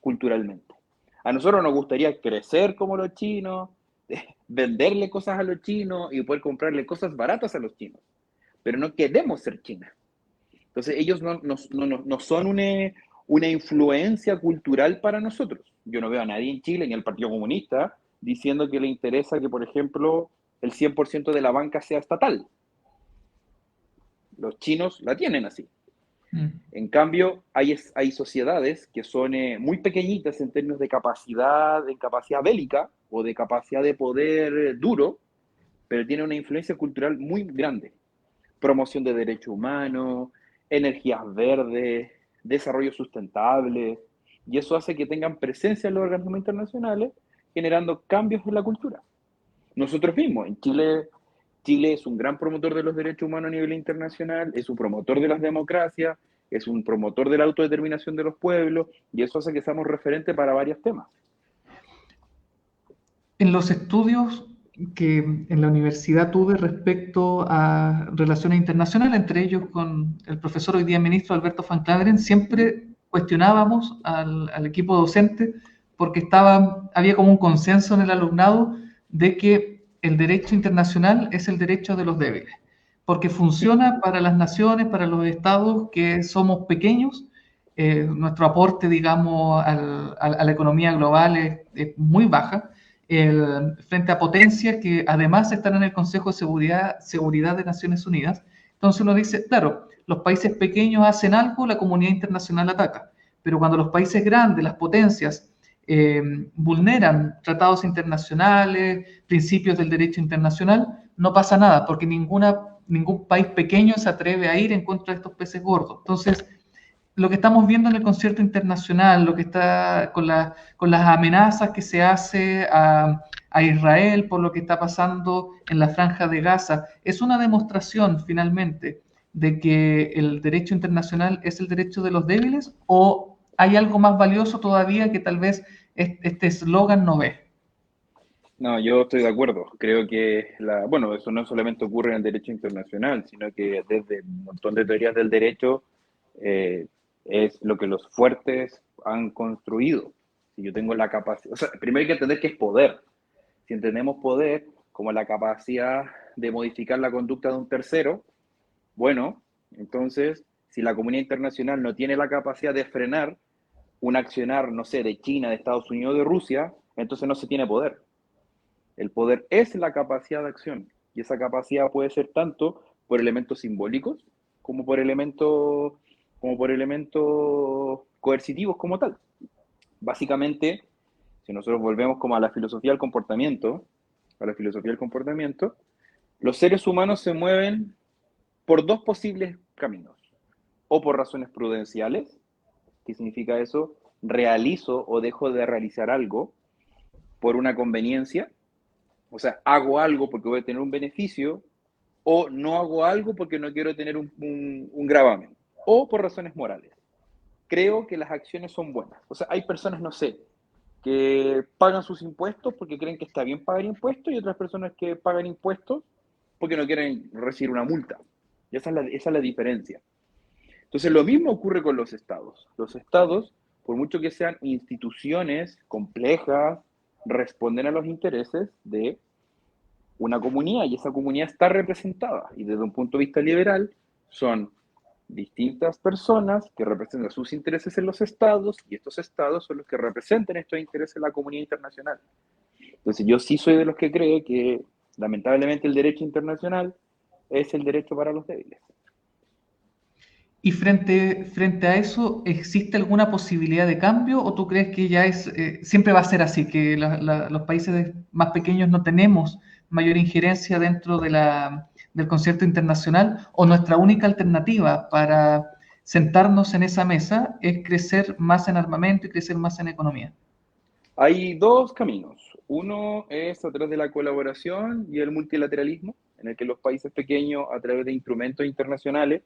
culturalmente. A nosotros nos gustaría crecer como los chinos, venderle cosas a los chinos y poder comprarle cosas baratas a los chinos. Pero no queremos ser China. Entonces ellos no son una influencia cultural para nosotros. Yo no veo a nadie en Chile, ni al Partido Comunista, diciendo que le interesa que, por ejemplo, el 100% de la banca sea estatal. Los chinos la tienen así. En cambio, hay sociedades que son muy pequeñitas en términos de capacidad bélica o de capacidad de poder duro, pero tienen una influencia cultural muy grande. Promoción de derechos humanos, energías verdes, desarrollo sustentable, y eso hace que tengan presencia en los organismos internacionales, generando cambios en la cultura. Nosotros mismos, en Chile es un gran promotor de los derechos humanos a nivel internacional, es un promotor de las democracias, es un promotor de la autodeterminación de los pueblos, y eso hace que seamos referentes para varios temas. En los estudios que en la universidad tuve respecto a relaciones internacionales, entre ellos con el profesor hoy día ministro Alberto Van Claveren, siempre cuestionábamos al equipo docente porque había como un consenso en el alumnado de que el derecho internacional es el derecho de los débiles, porque funciona para las naciones, para los estados que somos pequeños. Nuestro aporte, digamos, a la economía global es muy baja, frente a potencias que además están en el Consejo de Seguridad de Naciones Unidas. Entonces uno dice, claro, los países pequeños hacen algo, la comunidad internacional ataca, pero cuando los países grandes, las potencias, vulneran tratados internacionales, principios del derecho internacional, no pasa nada, porque ningún país pequeño se atreve a ir en contra de estos peces gordos. Entonces, lo que estamos viendo en el concierto internacional, lo que está con las amenazas que se hace a Israel por lo que está pasando en la Franja de Gaza, es una demostración finalmente de que el derecho internacional es el derecho de los débiles, o hay algo más valioso todavía que tal vez este eslogan no ve. No, yo estoy de acuerdo. Creo que, bueno, eso no solamente ocurre en el derecho internacional, sino que desde un montón de teorías del derecho es lo que los fuertes han construido. Si yo tengo la capacidad, o sea, primero hay que entender qué es poder. Si entendemos poder como la capacidad de modificar la conducta de un tercero, bueno, entonces, si la comunidad internacional no tiene la capacidad de frenar un accionar, no sé, de China, de Estados Unidos, de Rusia, entonces no se tiene poder. El poder es la capacidad de acción, y esa capacidad puede ser tanto por elementos simbólicos como por elementos coercitivos como tal. Básicamente, si nosotros volvemos como a la filosofía del comportamiento, los seres humanos se mueven por dos posibles caminos, o por razones prudenciales. ¿Qué significa eso? Realizo o dejo de realizar algo por una conveniencia, o sea, hago algo porque voy a tener un beneficio, o no hago algo porque no quiero tener un gravamen, o por razones morales. Creo que las acciones son buenas. O sea, hay personas, no sé, que pagan sus impuestos porque creen que está bien pagar impuestos, y otras personas que pagan impuestos porque no quieren recibir una multa. Y esa es la diferencia. Entonces, lo mismo ocurre con los estados. Los estados, por mucho que sean instituciones complejas, responden a los intereses de una comunidad, y esa comunidad está representada. Y desde un punto de vista liberal, son distintas personas que representan sus intereses en los estados, y estos estados son los que representan estos intereses en la comunidad internacional. Entonces, yo sí soy de los que cree que, lamentablemente, el derecho internacional es el derecho para los débiles. Y frente a eso, ¿existe alguna posibilidad de cambio, o tú crees que ya siempre va a ser así, que los países más pequeños no tenemos mayor injerencia dentro del concierto internacional, o nuestra única alternativa para sentarnos en esa mesa es crecer más en armamento y crecer más en economía? Hay dos caminos. Uno es a través de la colaboración y el multilateralismo, en el que los países pequeños, a través de instrumentos internacionales,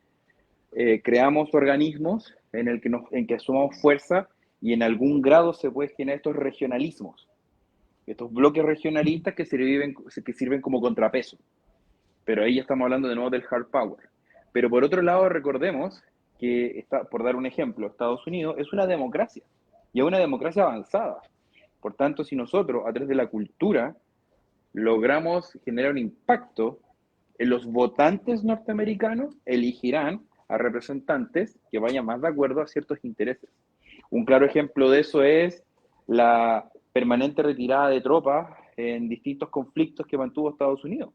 creamos organismos en que sumamos fuerza, y en algún grado se puede generar estos regionalismos, estos bloques regionalistas que sirven como contrapeso. Pero ahí ya estamos hablando de nuevo del hard power. Pero por otro lado, recordemos que, por dar un ejemplo, Estados Unidos es una democracia, y es una democracia avanzada. Por tanto, si nosotros, a través de la cultura, logramos generar un impacto en los votantes norteamericanos, elegirán a representantes que vayan más de acuerdo a ciertos intereses. Un claro ejemplo de eso es la permanente retirada de tropas en distintos conflictos que mantuvo Estados Unidos.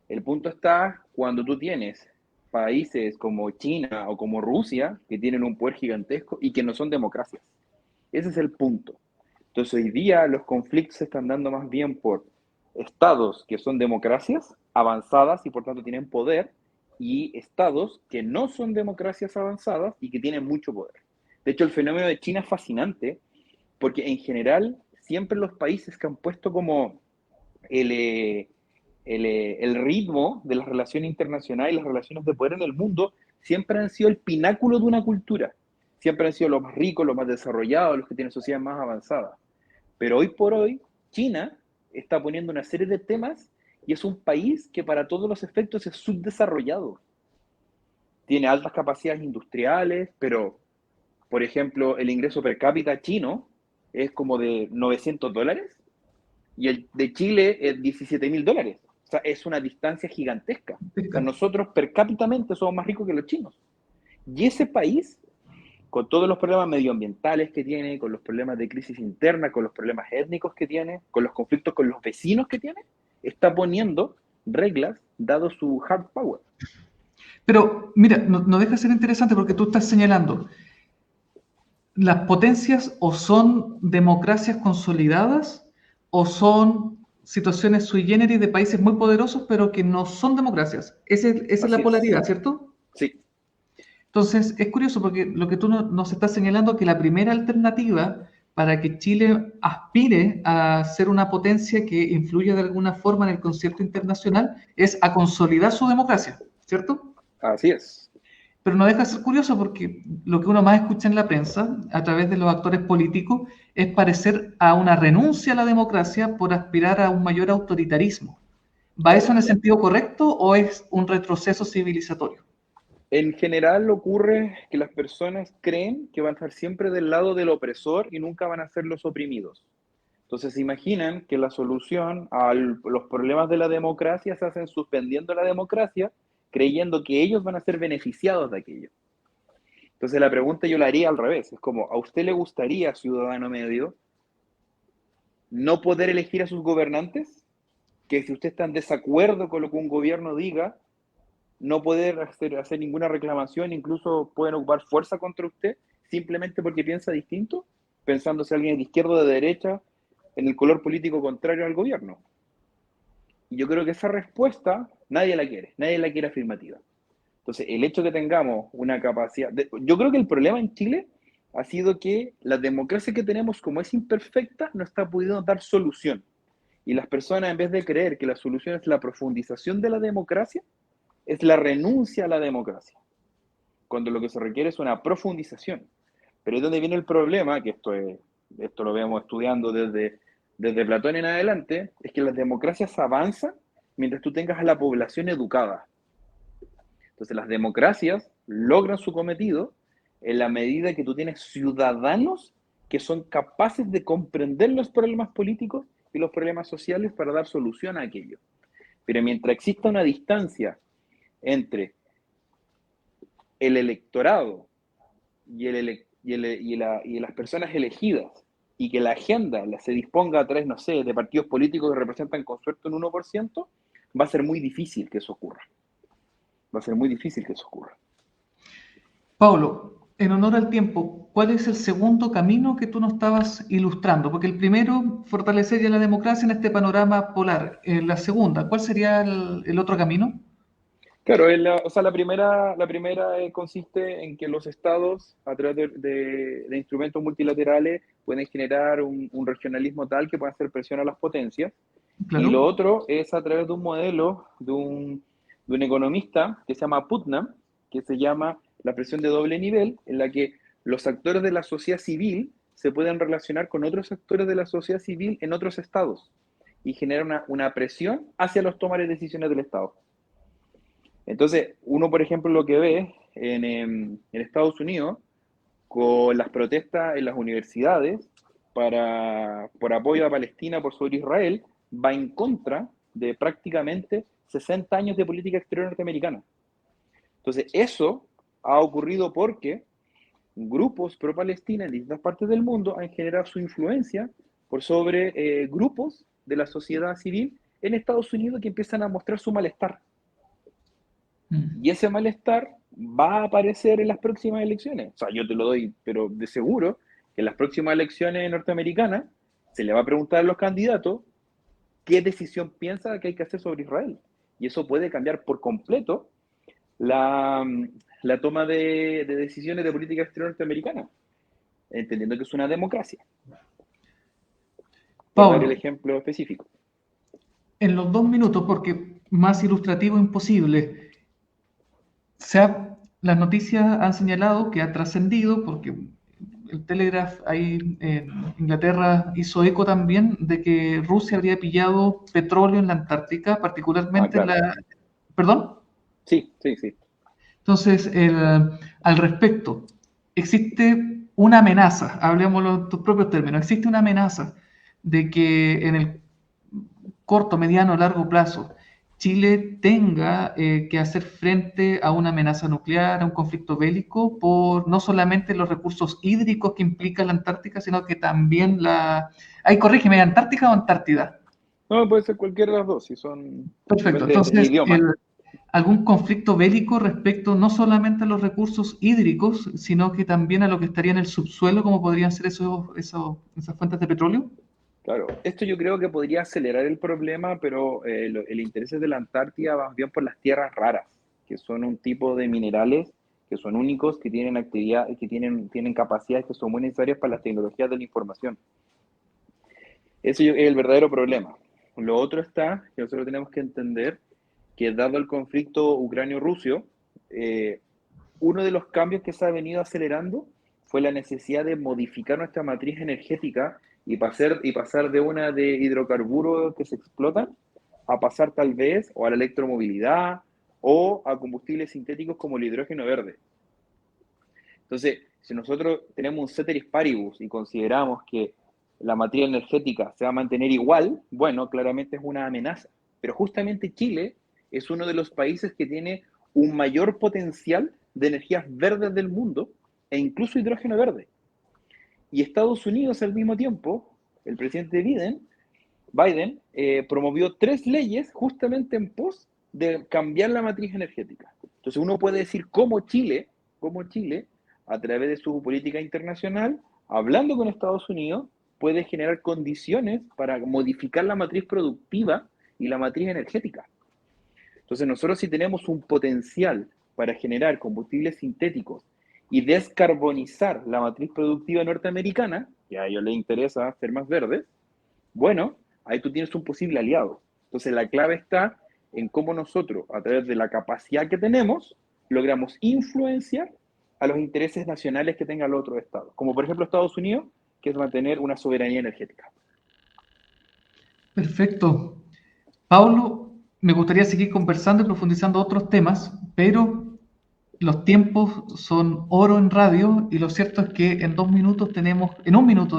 El punto está cuando tú tienes países como China o como Rusia, que tienen un poder gigantesco y que no son democracias. Ese es el punto. Entonces, hoy día los conflictos se están dando más bien por estados que son democracias avanzadas y por tanto tienen poder, y estados que no son democracias avanzadas y que tienen mucho poder. De hecho, el fenómeno de China es fascinante, porque en general siempre los países que han puesto como el ritmo de las relaciones internacionales y las relaciones de poder en el mundo siempre han sido el pináculo de una cultura. Siempre han sido los más ricos, los más desarrollados, los que tienen sociedades más avanzadas. Pero hoy por hoy, China está poniendo una serie de temas, y es un país que para todos los efectos es subdesarrollado. Tiene altas capacidades industriales, pero, por ejemplo, el ingreso per cápita chino es como de $900, y el de Chile es $17.000. O sea, es una distancia gigantesca. O sea, nosotros per cápita somos más ricos que los chinos. Y ese país, con todos los problemas medioambientales que tiene, con los problemas de crisis interna, con los problemas étnicos que tiene, con los conflictos con los vecinos que tiene, está poniendo reglas dado su hard power. Pero mira, no deja de ser interesante, porque tú estás señalando las potencias o son democracias consolidadas o son situaciones sui generis de países muy poderosos, pero que no son democracias. Esa es la polaridad, ¿cierto? Sí. Entonces, es curioso porque lo que tú nos estás señalando, que la primera alternativa para que Chile aspire a ser una potencia que influya de alguna forma en el concierto internacional es a consolidar su democracia, ¿cierto? Así es. Pero no deja de ser curioso porque lo que uno más escucha en la prensa, a través de los actores políticos, es parecer a una renuncia a la democracia por aspirar a un mayor autoritarismo. ¿Va eso en el sentido correcto o es un retroceso civilizatorio? En general ocurre que las personas creen que van a estar siempre del lado del opresor y nunca van a ser los oprimidos. Entonces se imaginan que la solución a los problemas de la democracia se hacen suspendiendo la democracia, creyendo que ellos van a ser beneficiados de aquello. Entonces la pregunta yo la haría al revés. Es como, ¿a usted le gustaría, ciudadano medio, no poder elegir a sus gobernantes? Que si usted está en desacuerdo con lo que un gobierno diga, no poder hacer ninguna reclamación, incluso pueden ocupar fuerza contra usted, simplemente porque piensa distinto, pensando si alguien es de izquierda o de derecha, en el color político contrario al gobierno. Y yo creo que esa respuesta nadie la quiere afirmativa. Entonces, el hecho de que tengamos una capacidad... yo creo que el problema en Chile ha sido que la democracia que tenemos, como es imperfecta, no está pudiendo dar solución. Y las personas, en vez de creer que la solución es la profundización de la democracia, es la renuncia a la democracia, cuando lo que se requiere es una profundización. Pero es donde viene el problema, que esto lo vemos estudiando desde Platón en adelante, es que las democracias avanzan mientras tú tengas a la población educada. Entonces las democracias logran su cometido en la medida que tú tienes ciudadanos que son capaces de comprender los problemas políticos y los problemas sociales para dar solución a aquello. Pero mientras exista una distancia entre el electorado y las personas elegidas, y que la agenda se disponga a través, no sé, de partidos políticos que representan con suerte un 1%, va a ser muy difícil que eso ocurra. Paulo, en honor al tiempo, ¿cuál es el segundo camino que tú nos estabas ilustrando? Porque el primero, fortalecer ya la democracia en este panorama polar. La segunda, ¿cuál sería el otro camino? Claro, la primera consiste en que los estados, a través de instrumentos multilaterales, pueden generar un regionalismo tal que pueda hacer presión a las potencias. Claro. Y lo otro es a través de un modelo de un economista que se llama Putnam, que se llama la presión de doble nivel, en la que los actores de la sociedad civil se pueden relacionar con otros actores de la sociedad civil en otros estados y genera una presión hacia los tomadores de decisiones del Estado. Entonces, uno, por ejemplo, lo que ve en Estados Unidos, con las protestas en las universidades por apoyo a Palestina por sobre Israel, va en contra de prácticamente 60 años de política exterior norteamericana. Entonces, eso ha ocurrido porque grupos pro-Palestina en distintas partes del mundo han generado su influencia por sobre grupos de la sociedad civil en Estados Unidos que empiezan a mostrar su malestar. Y ese malestar va a aparecer en las próximas elecciones. O sea, yo te lo doy, pero de seguro que en las próximas elecciones norteamericanas se le va a preguntar a los candidatos qué decisión piensa que hay que hacer sobre Israel. Y eso puede cambiar por completo la toma de decisiones de política exterior norteamericana, entendiendo que es una democracia. Para dar el ejemplo específico. En los 2 minutos, porque más ilustrativo imposible, las noticias han señalado que ha trascendido, porque el Telegraph ahí en Inglaterra hizo eco también de que Rusia habría pillado petróleo en la Antártica, particularmente claro. en la... ¿Perdón? Sí. Entonces, al respecto, existe una amenaza, hablemoslo en tus propios términos, existe una amenaza de que en el corto, mediano, largo plazo Chile tenga que hacer frente a una amenaza nuclear, a un conflicto bélico, por no solamente los recursos hídricos que implica la Antártica, sino que también Ay, corrígeme, ¿Antártica o Antártida? No, puede ser cualquiera de las dos, si son... Perfecto, entonces algún conflicto bélico respecto no solamente a los recursos hídricos, sino que también a lo que estaría en el subsuelo, como podrían ser esas fuentes de petróleo? Claro, esto yo creo que podría acelerar el problema, pero el interés de la Antártida va más bien por las tierras raras, que son un tipo de minerales que son únicos, que tienen actividad, que tienen capacidades que son muy necesarias para las tecnologías de la información. Ese es el verdadero problema. Lo otro está, que nosotros tenemos que entender, que dado el conflicto ucranio-ruso, uno de los cambios que se ha venido acelerando fue la necesidad de modificar nuestra matriz energética y pasar de una de hidrocarburos que se explotan a pasar tal vez o a la electromovilidad o a combustibles sintéticos como el hidrógeno verde. Entonces, si nosotros tenemos un ceteris paribus y consideramos que la matriz energética se va a mantener igual, bueno, claramente es una amenaza. Pero justamente Chile es uno de los países que tiene un mayor potencial de energías verdes del mundo e incluso hidrógeno verde. Y Estados Unidos al mismo tiempo, el presidente Biden promovió 3 leyes justamente en pos de cambiar la matriz energética. Entonces uno puede decir cómo Chile, a través de su política internacional, hablando con Estados Unidos, puede generar condiciones para modificar la matriz productiva y la matriz energética. Entonces nosotros si tenemos un potencial para generar combustibles sintéticos y descarbonizar la matriz productiva norteamericana, que a ellos les interesa ser más verdes, bueno, ahí tú tienes un posible aliado. Entonces la clave está en cómo nosotros, a través de la capacidad que tenemos, logramos influenciar a los intereses nacionales que tengan los otros estados, como por ejemplo Estados Unidos, que es mantener una soberanía energética. Perfecto. Paulo, me gustaría seguir conversando y profundizando otros temas, pero los tiempos son oro en radio y lo cierto es que en un minuto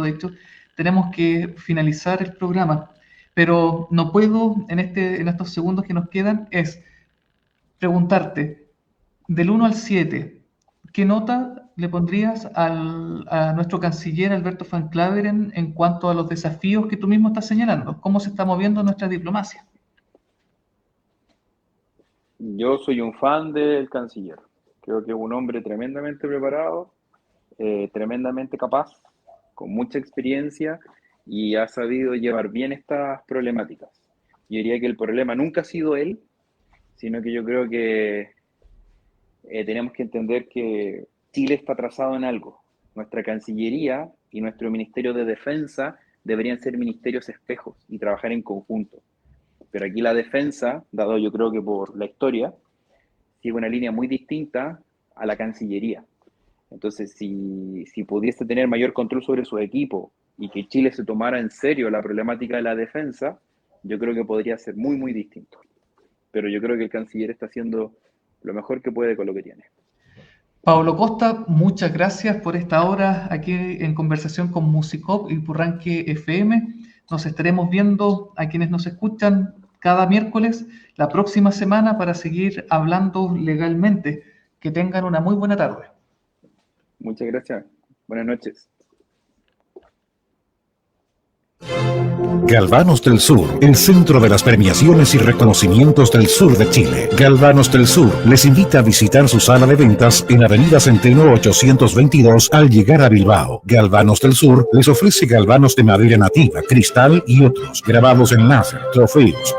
de hecho, tenemos que finalizar el programa. Pero no puedo, en estos segundos que nos quedan, es preguntarte, del 1 al 7, ¿qué nota le pondrías a nuestro canciller Alberto Van Klaveren en cuanto a los desafíos que tú mismo estás señalando? ¿Cómo se está moviendo nuestra diplomacia? Yo soy un fan del canciller. Creo que es un hombre tremendamente preparado, tremendamente capaz, con mucha experiencia y ha sabido llevar bien estas problemáticas. Yo diría que el problema nunca ha sido él, sino que yo creo que tenemos que entender que Chile está atrasado en algo. Nuestra Cancillería y nuestro Ministerio de Defensa deberían ser ministerios espejos y trabajar en conjunto. Pero aquí la defensa, dado yo creo que por la historia, sigue una línea muy distinta a la Cancillería. Entonces, si pudiese tener mayor control sobre su equipo y que Chile se tomara en serio la problemática de la defensa, yo creo que podría ser muy, muy distinto. Pero yo creo que el canciller está haciendo lo mejor que puede con lo que tiene. Pablo Costa, muchas gracias por esta hora aquí en conversación con Musicop y Purranque FM. Nos estaremos viendo a quienes nos escuchan cada miércoles la próxima semana para seguir hablando legalmente. Que tengan una muy buena tarde. Muchas gracias. Buenas noches. Galvanos del Sur, el centro de las premiaciones y reconocimientos del sur de Chile. Galvanos del Sur les invita a visitar su sala de ventas en Avenida Centeno 822 al llegar a Bilbao. Galvanos del Sur les ofrece galvanos de madera nativa, cristal y otros, grabados en láser, trofeos,